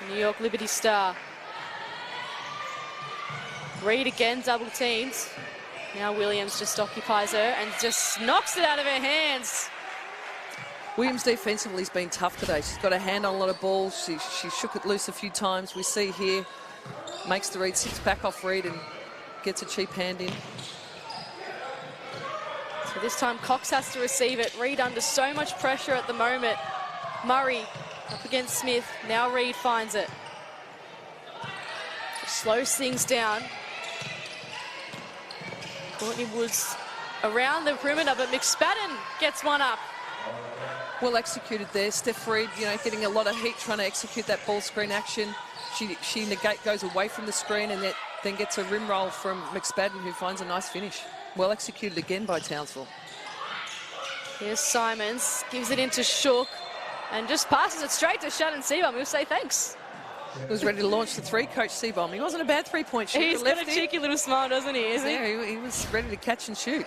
The New York Liberty star. Reed again, double teams. Now Williams just occupies her and just knocks it out of her hands. Williams defensively has been tough today. She's got a hand on a lot of balls. She shook it loose a few times. We see here, makes the read, sits back off Reed and gets a cheap hand in. So this time Cox has to receive it. Reed under so much pressure at the moment. Murray up against Smith. Now Reed finds it. Just slows things down. Courtney Woods around the perimeter, but McSpadden gets one up. Well executed there. Steph Reed, you know, getting a lot of heat trying to execute that ball screen action. She goes away from the screen and then gets a rim roll from McSpadden, who finds a nice finish. Well executed again by Townsville. Here's Simons, gives it into Shook and just passes it straight to Shannon Seaborn. We'll say thanks. He was ready to launch the three, Coach Seaborn. He wasn't a bad three-point shooter. He's got a cheeky little smile, doesn't he? Yeah, he was ready to catch and shoot.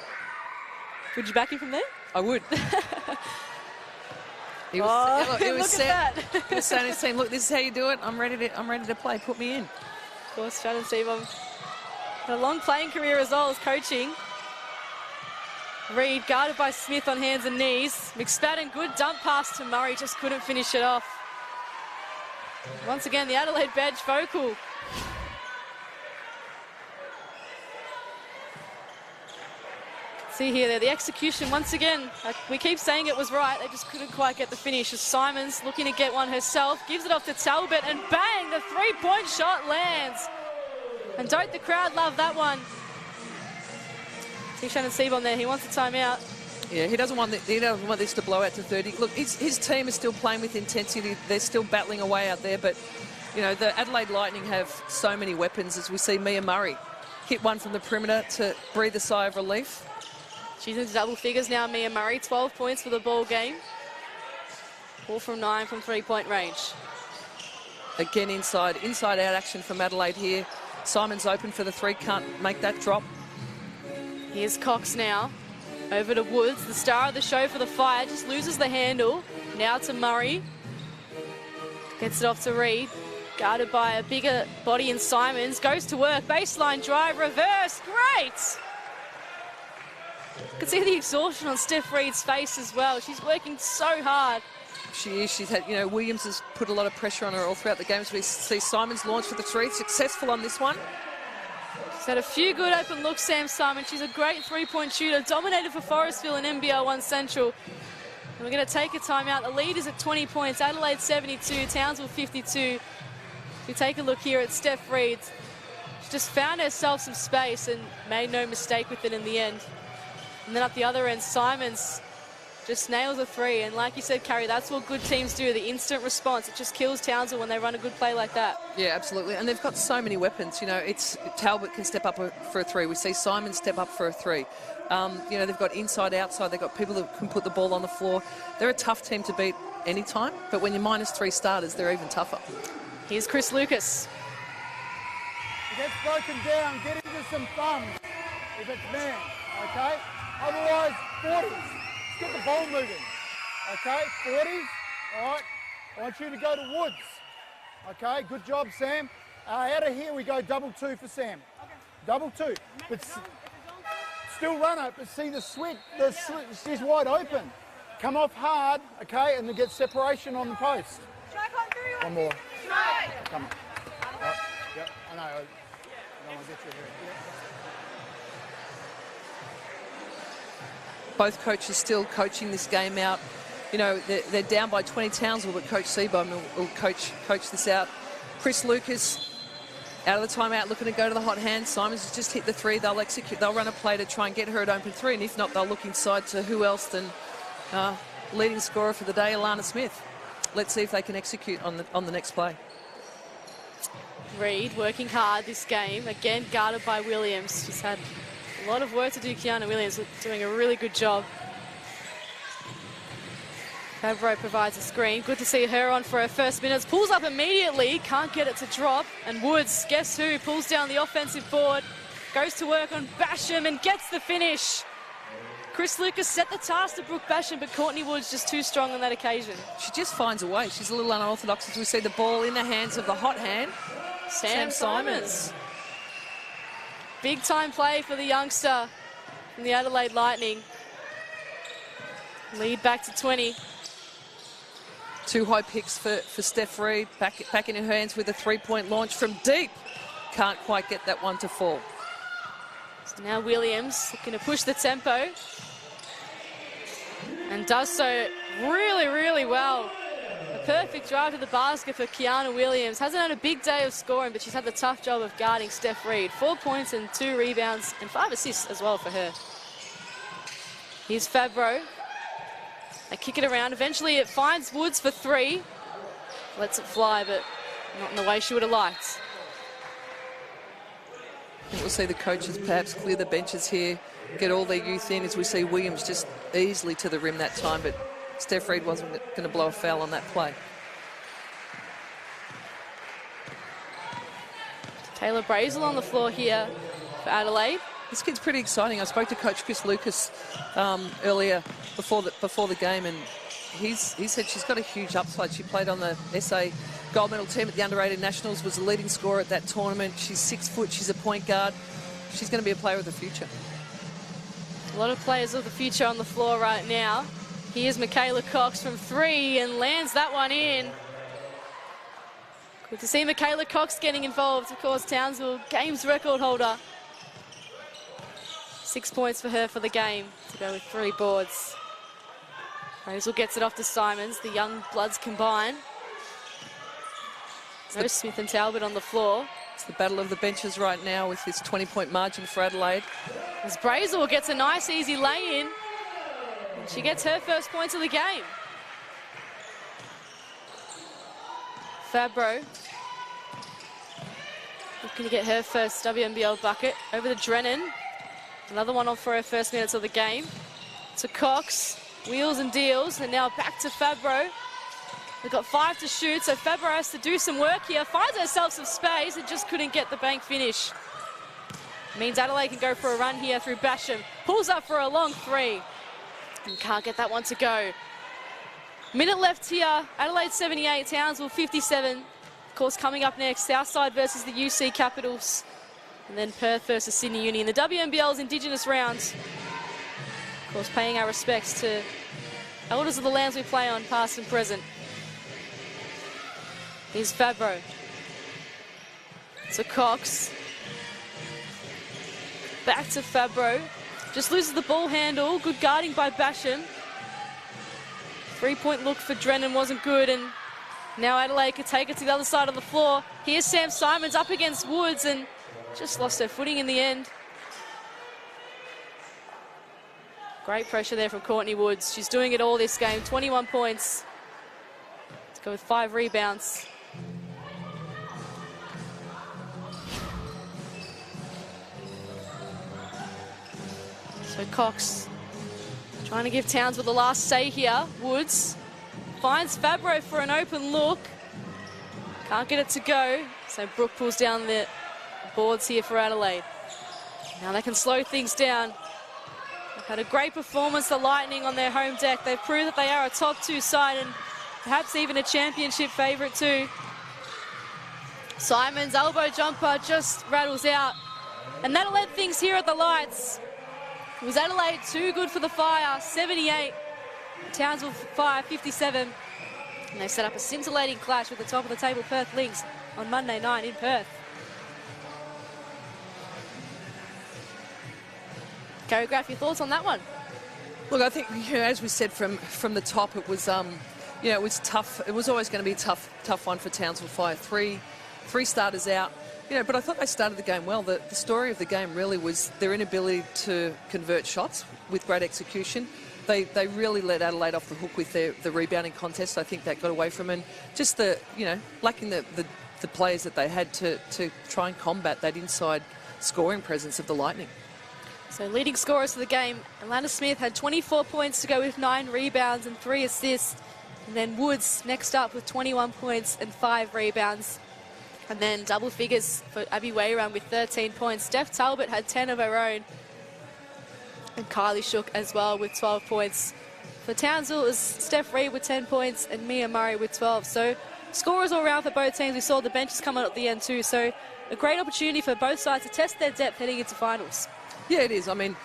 Would you back him from there? I would. He was saying to his team, look, this is how you do it. I'm ready to play. Put me in. Of course, Shannon Seaborn had a long playing career as well as coaching. Reed guarded by Smith on hands and knees. McSpadden, good dump pass to Murray, just couldn't finish it off. Once again, the Adelaide bench vocal. See here, there, the execution once again. We keep saying it was right, they just couldn't quite get the finish. As Simons looking to get one herself, gives it off to Talbot, and bang, the three-point shot lands. And don't the crowd love that one? See Shannon Seaborn there, he wants a timeout. Yeah, he doesn't want this to blow out to 30. Look, his team is still playing with intensity. They're still battling away out there, but, you know, the Adelaide Lightning have so many weapons, as we see Mia Murray hit one from the perimeter to breathe a sigh of relief. She's into double figures now, Mia Murray. 12 points for the ball game. 4 from 9 from three-point range. Again, inside out action from Adelaide here. Simon's open for the three, can't make that drop. Here's Cox now. Over to Woods, the star of the show for the Fire, just loses the handle. Now to Murray. Gets it off to Reed. Guarded by a bigger body in Simons. Goes to work, baseline drive, reverse, great! You can see the exhaustion on Steph Reed's face as well. She's working so hard. She is. She's had, you know, Williams has put a lot of pressure on her all throughout the games. We see Simons launch for the three, successful on this one. She's had a few good open looks, Sam Simon. She's a great three-point shooter, dominated for Forestville in NBL 1 Central. And we're going to take a timeout. The lead is at 20 points. Adelaide 72, Townsville 52. We take a look here at Steph Reed. She just found herself some space and made no mistake with it in the end. And then up the other end, Simons just nails a three. And like you said, Carrie, that's what good teams do, the instant response. It just kills Townsville when they run a good play like that. Yeah, absolutely. And they've got so many weapons. You know, it's Talbot can step up for a three. We see Simon step up for a three. You know, they've got inside, outside. They've got people that can put the ball on the floor. They're a tough team to beat any time, but when you're -3 starters, they're even tougher. Here's Chris Lucas. It gets broken down, get into some thumbs if it's man, okay? Otherwise, 40s. Let's get the ball moving, okay? 40s, all right? I want you to go to Woods, okay? Good job, Sam. Out of here, we go double-2 for Sam. Okay. Double-2. But still run it, but see the switch, she's wide open. Come off hard, okay, and then get separation on the post. One more. Come on. Right. Yep, I know. I don't want to get you here. Yeah. Both coaches still coaching this game out. You know, they're down by 20 Townsville, but Coach Seabohm will coach this out. Chris Lucas out of the timeout, looking to go to the hot hand. Simons has just hit the 3. They'll execute. They'll run a play to try and get her at open 3, and if not, they'll look inside to who else than leading scorer for the day, Alana Smith. Let's see if they can execute on the next play. Reed working hard this game, again guarded by Williams. She's had a lot of work to do. Kiana Williams doing a really good job. Favreau provides a screen. Good to see her on for her first minutes. Pulls up immediately, can't get it to drop. And Woods, guess who, pulls down the offensive board, goes to work on Basham and gets the finish. Chris Lucas set the task to Brooke Basham, but Courtney Woods just too strong on that occasion. She just finds a way. She's a little unorthodox as we see the ball in the hands of the hot hand, Sam Simons. Big time play for the youngster from the Adelaide Lightning. Lead back to 20. 2 high picks for Steph Reed. Back in her hands with a 3-point launch from deep. Can't quite get that one to fall. So now Williams looking to push the tempo. And does so really, really well. A perfect drive to the basket for Kiana Williams. Hasn't had a big day of scoring, but she's had the tough job of guarding Steph Reed. 4 points and 2 rebounds and 5 assists as well for her. Here's Favreau. They kick it around. Eventually it finds Woods for 3. Lets it fly, but not in the way she would have liked. I think we'll see the coaches perhaps clear the benches here, get all their youth in, as we see Williams just easily to the rim that time, but Steph Reed wasn't going to blow a foul on that play. Taylor Brazel on the floor here for Adelaide. This kid's pretty exciting. I spoke to Coach Chris Lucas earlier before the game, and he said she's got a huge upside. She played on the SA gold medal team at the Under-18 Nationals, was the leading scorer at that tournament. She's 6 foot, she's a point guard. She's going to be a player of the future. A lot of players of the future on the floor right now. Here's Michaela Cox from 3 and lands that one in. Good to see Michaela Cox getting involved. Of course, Townsville games record holder. 6 points for her for the game to go with 3 boards. Rosal gets it off to Simons. The young bloods combine. No Smith and Talbot on the floor. It's the battle of the benches right now with this 20-point margin for Adelaide. As Brazel gets a nice easy lay-in. And she gets her first points of the game. Favreau looking to get her first WNBL bucket. Over to Drennan. Another one on for her first minutes of the game. To Cox. Wheels and deals. And now back to Favreau. They've got 5 to shoot, so Favreau has to do some work here. Finds herself some space and just couldn't get the bank finish. Means Adelaide can go for a run here through Basham. Pulls up for a long 3. And can't get that one to go. Minute left here. Adelaide 78, Townsville 57. Of course, coming up next, Southside versus the UC Capitals. And then Perth versus Sydney Uni in the WNBL's Indigenous rounds. Of course, paying our respects to elders of the lands we play on, past and present. Here's Favreau. To Cox. Back to Favreau. Just loses the ball handle. Good guarding by Basham. 3-point look for Drennan wasn't good, and now Adelaide could take it to the other side of the floor. Here's Sam Simons up against Woods and just lost her footing in the end. Great pressure there from Courtney Woods. She's doing it all this game. 21 points. Let's go with 5 rebounds. So Cox trying to give Townsville the last say here. Woods Finds Fabro for an open look. Can't get it to go. So Brooke pulls down the boards here for Adelaide. Now they can slow things down. They've had a great performance, the Lightning, on their home deck. They've proved that they are a top 2 side and perhaps even a championship favourite too. Simon's elbow jumper just rattles out. And that'll end things here at the Lights. It was Adelaide too good for the Fire, 78. Townsville Fire, 57. And they've set up a scintillating clash with the top of the table Perth Lynx on Monday night in Perth. Gary Graff, your thoughts on that one? Look, I think, as we said from the top, it was it was tough. It was always going to be a tough one for Townsville Fire. Three starters out. But I thought they started the game well. The story of the game really was their inability to convert shots with great execution. They really let Adelaide off the hook with the rebounding contest. I think that got away from them. And just lacking the players that they had to try and combat that inside scoring presence of the Lightning. So leading scorers for the game, Alana Smith had 24 points to go with 9 rebounds and 3 assists. And then Woods next up with 21 points and 5 rebounds. And then double figures for Abby Wayram with 13 points. Steph Talbot had 10 of her own. And Kylie Shook as well with 12 points. For Townsville, it was Steph Reed with 10 points and Mia Murray with 12. So scorers all around for both teams. We saw the benches come out at the end too. So a great opportunity for both sides to test their depth heading into finals. Yeah, it is. I mean,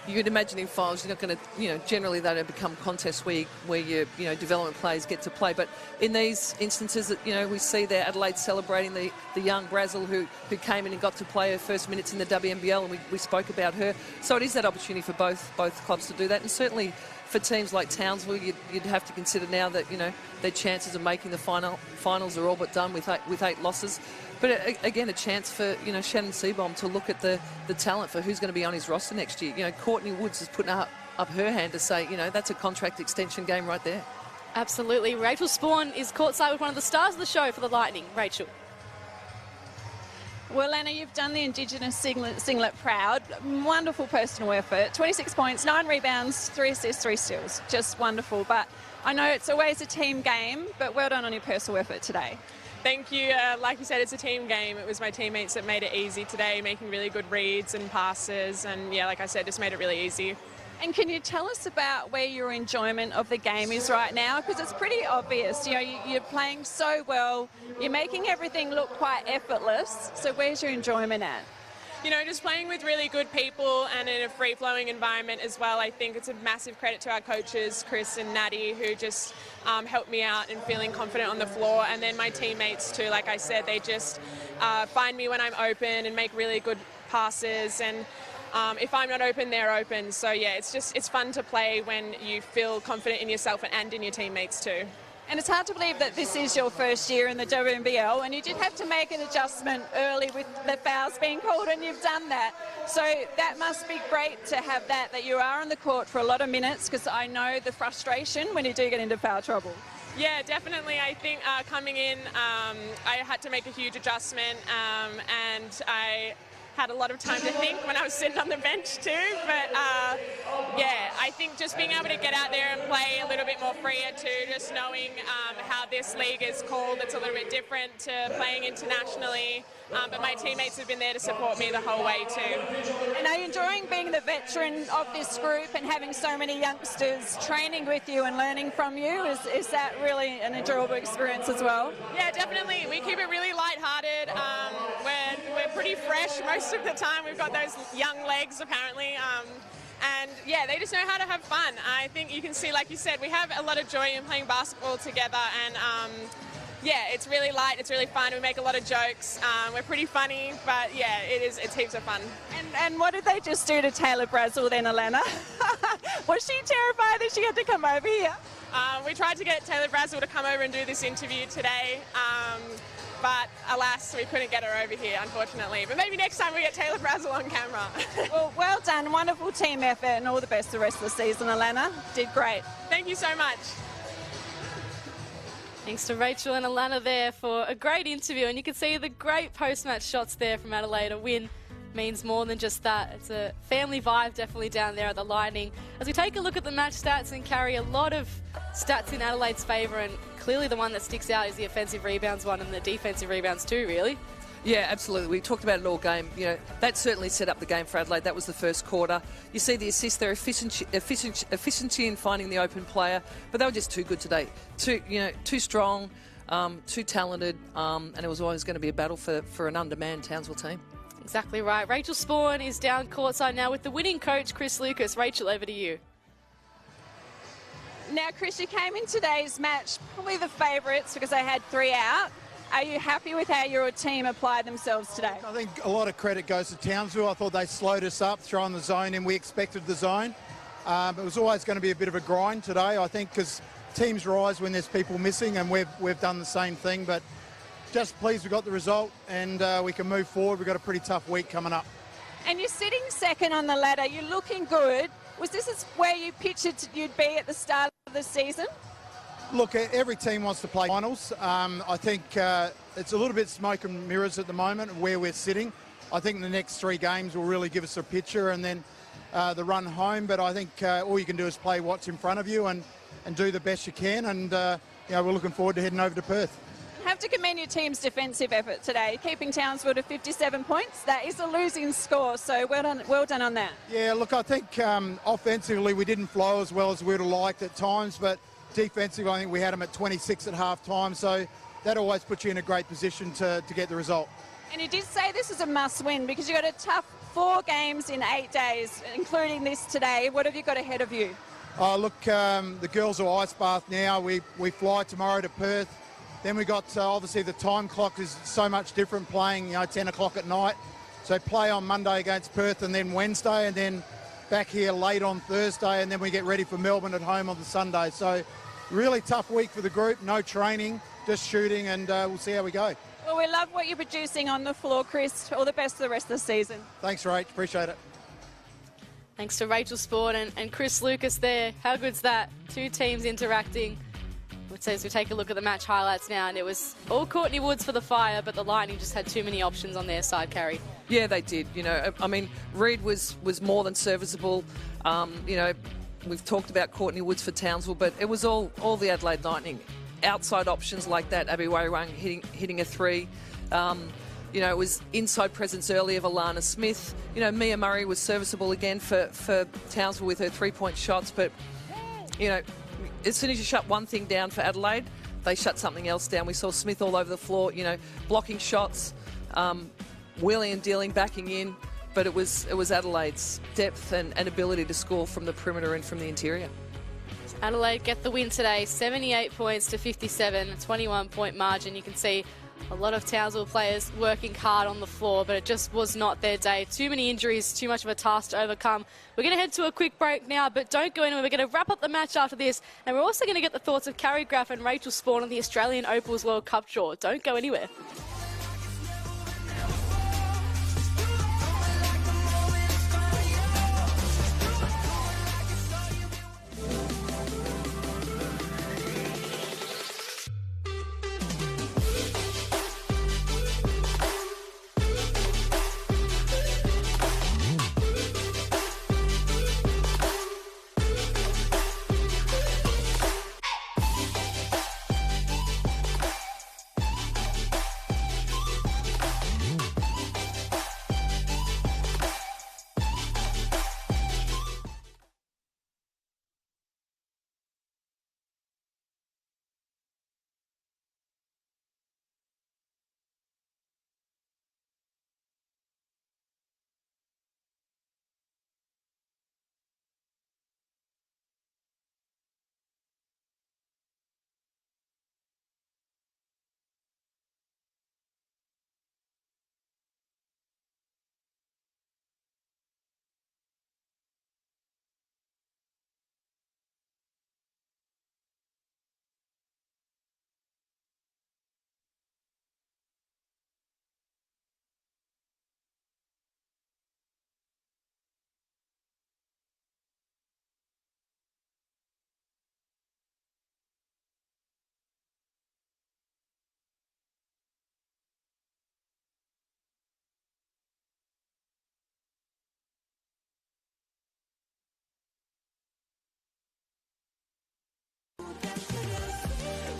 you'd imagine in finals you're not going to, generally they don't become contests where your, development players get to play. But in these instances, we see there Adelaide celebrating the young Brazil who came in and got to play her first minutes in the WNBL, and we spoke about her. So it is that opportunity for both clubs to do that, and certainly for teams like Townsville, you'd have to consider now that their chances of making the finals are all but done with 8 losses. But again, a chance for Shannon Seabohm to look at the talent for who's going to be on his roster next year. Courtney Woods is putting up her hand to say, that's a contract extension game right there. Absolutely. Rachel Spawn is courtside with one of the stars of the show for the Lightning. Rachel. Well, Anna, you've done the Indigenous singlet proud. Wonderful personal effort. 26 points, 9 rebounds, 3 assists, 3 steals. Just wonderful. But I know it's always a team game, but well done on your personal effort today. Thank you. Like you said, it's a team game. It was my teammates that made it easy today, making really good reads and passes. And yeah, like I said, just made it really easy. And can you tell us about where your enjoyment of the game is right now? Because it's pretty obvious. You're playing so well. You're making everything look quite effortless. So where's your enjoyment at? Just playing with really good people and in a free-flowing environment as well. I think it's a massive credit to our coaches, Chris and Natty, who just helped me out in feeling confident on the floor. And then my teammates too, like I said, they just find me when I'm open and make really good passes. And if I'm not open, they're open. So yeah, it's fun to play when you feel confident in yourself and in your teammates too. And it's hard to believe that this is your first year in the WNBL, and you did have to make an adjustment early with the fouls being called, and you've done that. So that must be great to have that you are on the court for a lot of minutes, because I know the frustration when you do get into foul trouble. Yeah, definitely. I think coming in, I had to make a huge adjustment, and I had a lot of time to think when I was sitting on the bench too. But yeah, I think just being able to get out there and play a little bit more freer too, just knowing how this league is called, it's a little bit different to playing internationally. But my teammates have been there to support me the whole way too. And are you enjoying being the veteran of this group and having so many youngsters training with you and learning from you? Is that really an enjoyable experience as well? Yeah, definitely. We keep it really lighthearted. We're pretty fresh most of the time. We've got those young legs apparently. And yeah, they just know how to have fun. I think you can see, like you said, we have a lot of joy in playing basketball together, and yeah, it's really light, it's really fun. We make a lot of jokes. We're pretty funny, but yeah, it's heaps of fun. And what did they just do to Taylor Brazil then, Alana? Was she terrified that she had to come over here? We tried to get Taylor Brazil to come over and do this interview today. But alas, we couldn't get her over here, unfortunately. But maybe next time we get Taylor Brazil on camera. Well done. Wonderful team effort, and all the best the rest of the season, Alana. Did great. Thank you so much. Thanks to Rachel and Alana there for a great interview. And you can see the great post-match shots there from Adelaide. A win means more than just that. It's a family vibe definitely down there at the Lightning. As we take a look at the match stats and carry a lot of stats in Adelaide's favour, and clearly the one that sticks out is the offensive rebounds one and the defensive rebounds too, really. Yeah, absolutely. We talked about it all game. You know, that certainly set up the game for Adelaide. That was the first quarter. You see the assists, their efficiency in finding the open player, but they were just too good today. Too strong, too talented, and it was always going to be a battle for an undermanned Townsville team. Exactly right. Rachel Spawn is down courtside now with the winning coach, Chris Lucas. Rachel, over to you. Now, Chris, you came in today's match probably the favourites because they had 3 out. Are you happy with how your team applied themselves today? I think a lot of credit goes to Townsville. I thought they slowed us up, throwing the zone in. We expected the zone. It was always going to be a bit of a grind today, I think, because teams rise when there's people missing, and we've done the same thing. But just pleased we got the result, and we can move forward. We've got a pretty tough week coming up. And you're sitting second on the ladder. You're looking good. Was this where you pictured you'd be at the start of the season? Look, every team wants to play finals. I think it's a little bit smoke and mirrors at the moment where we're sitting. I think the next 3 games will really give us a picture, and then the run home. But I think all you can do is play what's in front of you and do the best you can. And we're looking forward to heading over to Perth. Have to commend your team's defensive effort today, keeping Townsville to 57 points. That is a losing score, so well done on that. Yeah, look, I think offensively we didn't flow as well as we would have liked at times, but defensively I think we had them at 26 at half-time, so that always puts you in a great position to get the result. And you did say this is a must-win because you got a tough 4 games in 8 days, including this today. What have you got ahead of you? Look, the girls are ice bath now. We fly tomorrow to Perth. Then we got, obviously, the time clock is so much different playing, 10 o'clock at night. So play on Monday against Perth and then Wednesday, and then back here late on Thursday, and then we get ready for Melbourne at home on the Sunday. So really tough week for the group, no training, just shooting, and we'll see how we go. Well, we love what you're producing on the floor, Chris. All the best for the rest of the season. Thanks, Rach. Appreciate it. Thanks to Rachel Spawn and Chris Lucas there. How good's that? 2 teams interacting. As we take a look at the match highlights now, and it was all Courtney Woods for the Fire, but the Lightning just had too many options on their side, Carrie. Yeah, they did. I mean, Reid was more than serviceable. We've talked about Courtney Woods for Townsville, but it was all the Adelaide Lightning. Outside options like that, Abby Wairung hitting a 3. It was inside presence early of Alana Smith. Mia Murray was serviceable again for Townsville with her 3-point shots, but, as soon as you shut one thing down for Adelaide, they shut something else down. We saw Smith all over the floor, blocking shots, wheeling and dealing, backing in. But it was Adelaide's depth and ability to score from the perimeter and from the interior. Adelaide get the win today, 78 points to 57, a 21-point margin. You can see a lot of Townsville players working hard on the floor, but it just was not their day. Too many injuries, too much of a task to overcome. We're going to head to a quick break now, but don't go anywhere. We're going to wrap up the match after this, and we're also going to get the thoughts of Carrie Graff and Rachel Spawn on the Australian Opals World Cup draw. Don't go anywhere.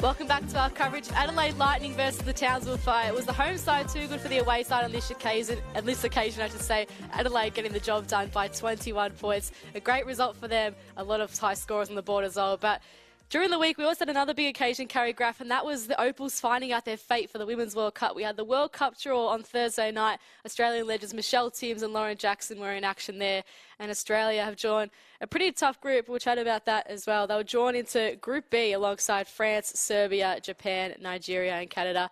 Welcome back to our coverage of Adelaide Lightning versus the Townsville Fire. It was the home side too good for the away side on this occasion. Adelaide getting the job done by 21 points. A great result for them. A lot of high scores on the board as well. But during the week, we also had another big occasion, Carrie Graff, and that was the Opals finding out their fate for the Women's World Cup. We had the World Cup draw on Thursday night. Australian legends Michelle Timms and Lauren Jackson were in action there, and Australia have drawn a pretty tough group. We'll chat about that as well. They were drawn into Group B alongside France, Serbia, Japan, Nigeria and Canada.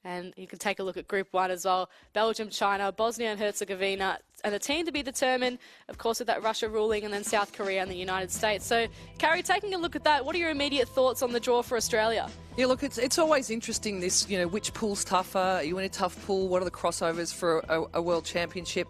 And you can take a look at Group 1 as well. Belgium, China, Bosnia and Herzegovina, and the team to be determined, of course, with that Russia ruling, and then South Korea and the United States. So, Carrie, taking a look at that, what are your immediate thoughts on the draw for Australia? Yeah, look, it's always interesting, this, which pool's tougher? Are you in a tough pool? What are the crossovers for a World Championship?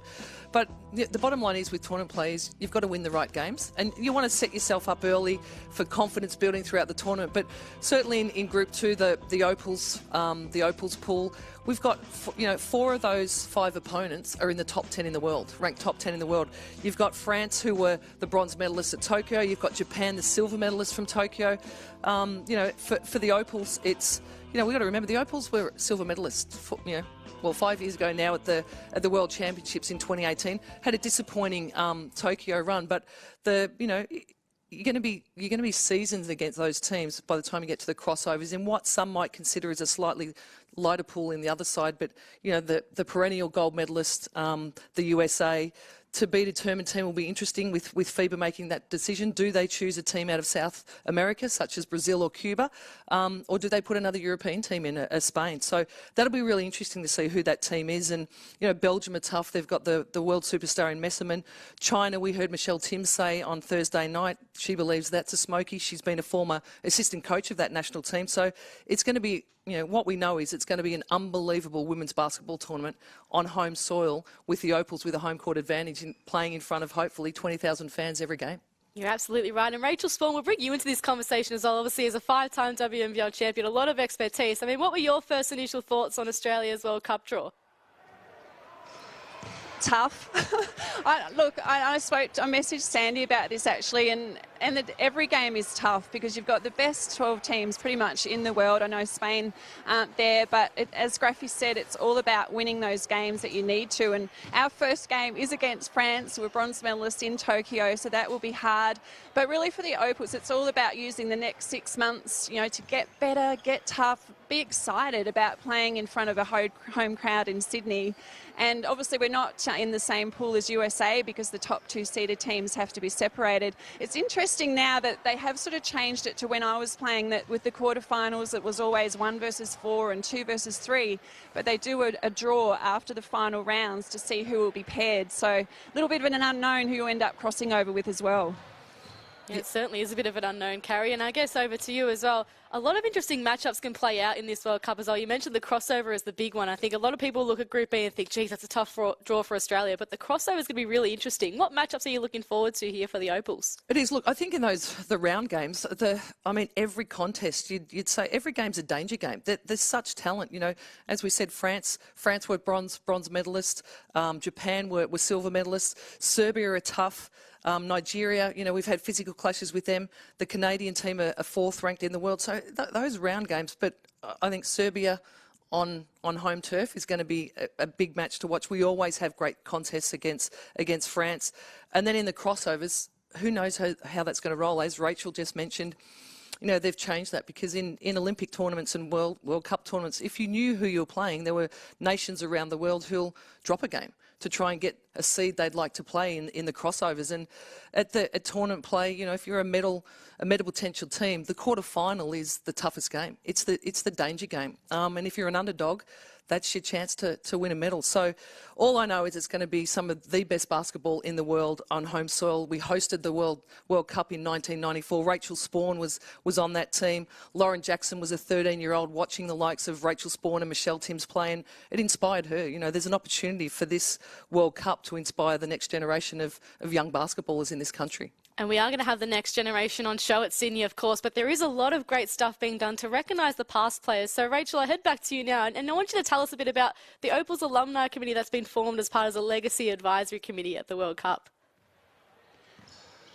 But the bottom line is, with tournament players, you've got to win the right games, and you want to set yourself up early for confidence building throughout the tournament. But certainly in Group 2, the Opals pool, we've got 4 of those 5 opponents are in the top 10 in the world, ranked top 10 in the world. You've got France, who were the bronze medalists at Tokyo. You've got Japan, the silver medalist from Tokyo. For the Opals, it's we've got to remember the Opals were silver medalists for, 5 years ago now at the World Championships in 2018. Had a disappointing Tokyo run, but you're going to be seasons against those teams by the time you get to the crossovers in what some might consider as a slightly lighter pool in the other side. But the perennial gold medalist, the USA. To be determined team will be interesting with FIBA making that decision. Do they choose a team out of South America, such as Brazil or Cuba, or do they put another European team in, Spain? So that'll be really interesting to see who that team is. And, Belgium are tough. They've got the world superstar in Messerman. China, we heard Michelle Timms say on Thursday night, she believes that's a smoky. She's been a former assistant coach of that national team. So it's going to be, what we know is it's going to be an unbelievable women's basketball tournament on home soil with the Opals with a home court advantage in playing in front of hopefully 20,000 fans every game. You're absolutely right. And Rachel Spawn, we'll bring you into this conversation as well. Obviously, as a 5-time WNBL champion, a lot of expertise. I mean, what were your first initial thoughts on Australia's World Cup draw? Tough. I messaged Sandy about this actually, and that every game is tough because you've got the best 12 teams pretty much in the world. I know Spain aren't there, but as Graffy said, it's all about winning those games that you need to. And our first game is against France. We're bronze medalists in Tokyo, so that will be hard. But really for the Opals, it's all about using the next 6 months, to get better, get tough, be excited about playing in front of a home crowd in Sydney. And obviously we're not in the same pool as USA because the top 2 seeded teams have to be separated. It's interesting now that they have sort of changed it to when I was playing, that with the quarterfinals it was always 1 versus 4 and 2 versus 3, but they do a draw after the final rounds to see who will be paired. So a little bit of an unknown who you end up crossing over with as well. Yeah, it certainly is a bit of an unknown, Carrie. And I guess over to you as well. A lot of interesting matchups can play out in this World Cup as well. You mentioned the crossover as the big one. I think a lot of people look at Group B and think, geez, that's a tough draw for Australia. But the crossover is going to be really interesting. What matchups are you looking forward to here for the Opals? It is. Look, I think in the round games, every contest, you'd say every game's a danger game. There's such talent. As we said, France were bronze medalists. Japan were silver medalists. Serbia are tough. Nigeria, we've had physical clashes with them. The Canadian team are 4th ranked in the world. So those round games, but I think Serbia on home turf is going to be a big match to watch. We always have great contests against France. And then in the crossovers, who knows how that's going to roll. As Rachel just mentioned, they've changed that because in Olympic tournaments and World Cup tournaments, if you knew who you were playing, there were nations around the world who'll drop a game to try and get a seed they'd like to play in the crossovers. And at tournament play, if you're a medal potential team, the quarterfinal is the toughest game. It's the danger game. And if you're an underdog, that's your chance to win a medal. So all I know is it's going to be some of the best basketball in the world on home soil. We hosted the World Cup in 1994. Rachel Spawn was on that team. Lauren Jackson was a 13-year-old watching the likes of Rachel Spawn and Michelle Timms play, and it inspired her. There's an opportunity for this World Cup to inspire the next generation of young basketballers in this country. And we are going to have the next generation on show at Sydney, of course, but there is a lot of great stuff being done to recognise the past players. So, Rachel, I head back to you now, and I want you to tell us a bit about the Opals Alumni Committee that's been formed as part of the Legacy Advisory Committee at the World Cup.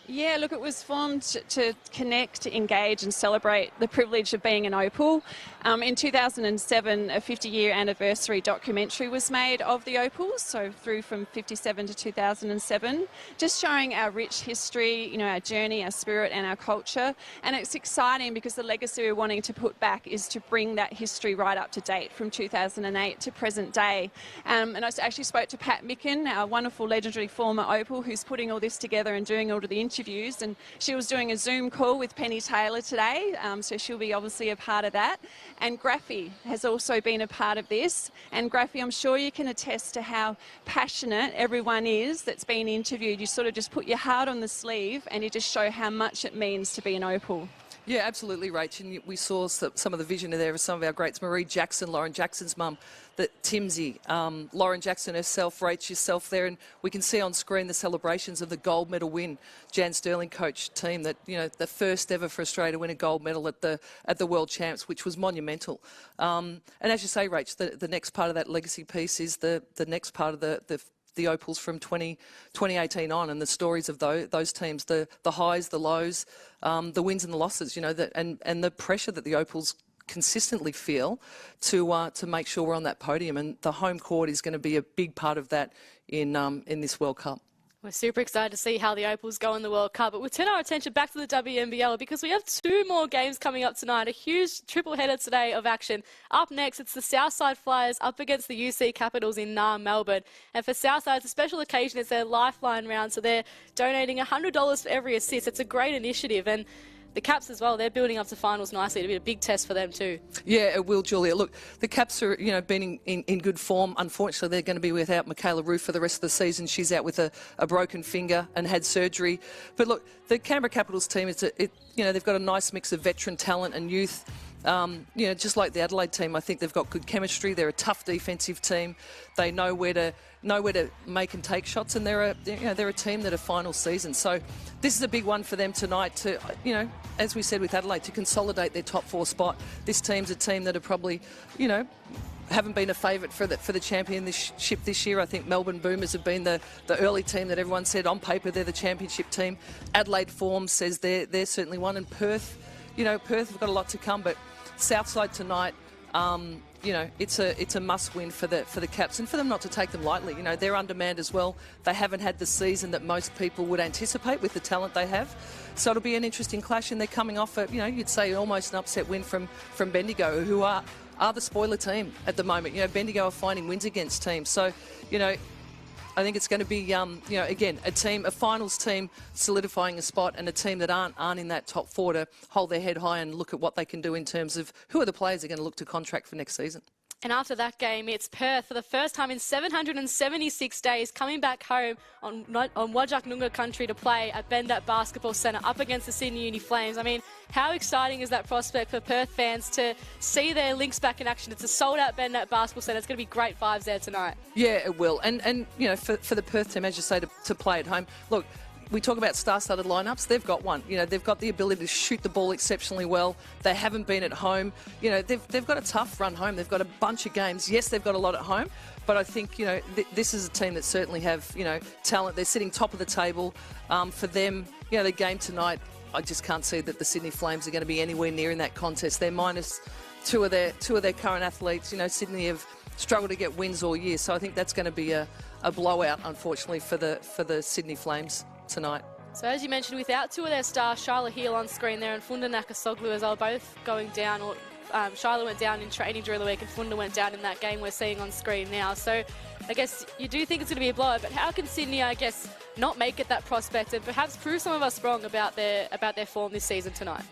Yeah, look, it was formed to connect, engage and celebrate the privilege of being an Opal. In 2007, a 50-year anniversary documentary was made of the Opals, so through from 57 to 2007, just showing our rich history, you know, our journey, our spirit and our culture. And it's exciting because the legacy we're wanting to put back is to bring that history right up to date from 2008 to present day. And I actually spoke to Pat Micken, our wonderful legendary former Opal, who's putting all this together and doing all of the interviews, and she was doing a Zoom call with Penny Taylor today, so she'll be obviously a part of that. And Graffy has also been a part of this, and Graffy, I'm sure you can attest to how passionate everyone is that's been interviewed. You sort of just put your heart on the sleeve and you just show how much it means to be an Opal. Yeah, absolutely, Rach. And we saw some of the vision there of some of our greats. Marie Jackson, Lauren Jackson's mum, that Timsy, Lauren Jackson herself, Rach yourself there, and we can see on screen the celebrations of the gold medal win. Jan Sterling coached team that, you know, the first ever for Australia to win a gold medal at the World Champs, which was monumental. And as you say, Rach, the next part of that legacy piece is the next part of the Opals from 2018 on, and the stories of those teams, the highs, the lows, the wins and the losses, you know, and the pressure that the Opals consistently feel to make sure we're on that podium, and the home court is going to be a big part of that in this World Cup. We're super excited to see how the Opals go in the World Cup, but we'll turn our attention back to the WNBL because we have 2 more games coming up tonight, a huge triple header today of action. Up next, it's the Southside Flyers up against the UC Capitals in Melbourne. And for Southside, it's a special occasion. It's their lifeline round, so they're donating $100 for every assist. It's a great initiative, and the Caps as well, they're building up to finals nicely. It'll be a big test for them too. Yeah, it will, Julia. Look, the Caps are, you know, been in good form. Unfortunately, they're going to be without Michaela Roof for the rest of the season. She's out with a broken finger and had surgery. But look, the Canberra Capitals team, you know, they've got a nice mix of veteran talent and youth. You know, just like the Adelaide team, I think they've got good chemistry. They're a tough defensive team. They know where to make and take shots, and they're a team that are final season. So this is a big one for them tonight to, you know, as we said with Adelaide, to consolidate their top 4 spot. This team's a team that are probably, you know, haven't been a favourite for the championship this year. I think Melbourne Boomers have been the early team that everyone said on paper they're the championship team. Adelaide form says they're certainly one, and Perth, you know, Perth have got a lot to come, but Southside tonight, you know, it's a must-win for the Caps, and for them not to take them lightly. You know, they're undermanned as well. They haven't had the season that most people would anticipate with the talent they have. So it'll be an interesting clash, and they're coming off a, you know, you'd say almost an upset win from Bendigo, who are the spoiler team at the moment. You know, Bendigo are finding wins against teams. So, you know, I think it's going to be, you know, again, a finals team solidifying a spot, and a team that aren't in that top 4 to hold their head high and look at what they can do in terms of who are the players they're going to look to contract for next season. And after that game, it's Perth for the first time in 776 days coming back home on Wajak Noongar country to play at Bendat Basketball Centre up against the Sydney Uni Flames. I mean, how exciting is that prospect for Perth fans to see their Lynx back in action? It's a sold-out Bendat Basketball Centre. It's going to be great vibes there tonight. Yeah, it will. And you know, for the Perth team, as you say, to play at home, look, we talk about star-studded lineups. They've got one. You know, they've got the ability to shoot the ball exceptionally well. They haven't been at home. You know, they've got a tough run home. They've got a bunch of games. Yes, they've got a lot at home, but I think, you know, this is a team that certainly have, you know, talent. They're sitting top of the table. For them, you know, the game tonight, I just can't see that the Sydney Flames are going to be anywhere near in that contest. They're minus two of their current athletes. You know, Sydney have struggled to get wins all year, so I think that's going to be a blowout, unfortunately, for the Sydney Flames tonight. So as you mentioned, without 2 of their stars, Shyla Heel on screen there and Funda Nakasoglu, as they were both going down, or Shyla went down in training during the week and Funda went down in that game we're seeing on screen now. So I guess you do think it's going to be a blowout, but how can Sydney, I guess, not make it that prospect and perhaps prove some of us wrong about their form this season tonight?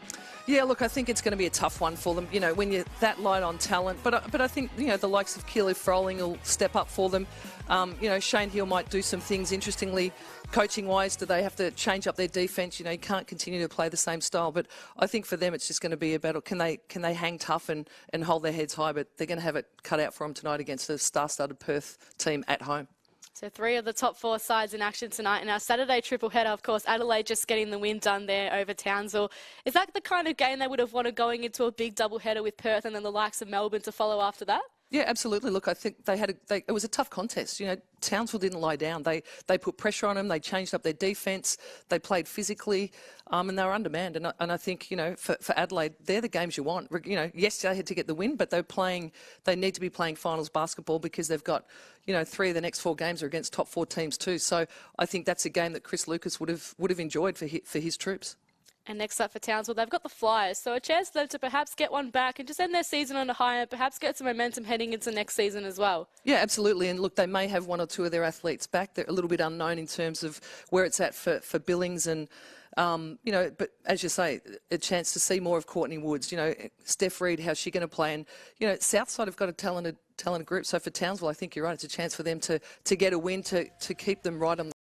Yeah, look, I think it's going to be a tough one for them, you know, when you're that light on talent. But I think, you know, the likes of Keely Froling will step up for them. You know, Shane Hill might do some things. Interestingly, coaching-wise, do they have to change up their defence? You know, you can't continue to play the same style. But I think for them, it's just going to be a battle. Can they hang tough and hold their heads high? But they're going to have it cut out for them tonight against a star-studded Perth team at home. So 3 of the top 4 sides in action tonight. In our Saturday triple header, of course, Adelaide just getting the win done there over Townsville. Is that the kind of game they would have wanted going into a big double header with Perth and then the likes of Melbourne to follow after that? Yeah, absolutely. Look, I think it was a tough contest. You know, Townsville didn't lie down. They put pressure on them. They changed up their defence. They played physically, and they were undermanned. And I think, you know, for Adelaide, they're the games you want. You know, yes, they had to get the win, but they need to be playing finals basketball because they've got, you know, 3 of the next 4 games are against top 4 teams too. So I think that's a game that Chris Lucas would have enjoyed for his troops. And next up for Townsville, they've got the Flyers, so a chance for them to perhaps get one back and just end their season on a high and perhaps get some momentum heading into next season as well. Yeah, absolutely. And look, they may have 1 or 2 of their athletes back. They're a little bit unknown in terms of where it's at for Billings and, you know, but as you say, a chance to see more of Courtney Woods. You know, Steph Reid, how's she going to play? And, you know, Southside have got a talented group. So for Townsville, I think you're right. It's a chance for them to get a win, to keep them right on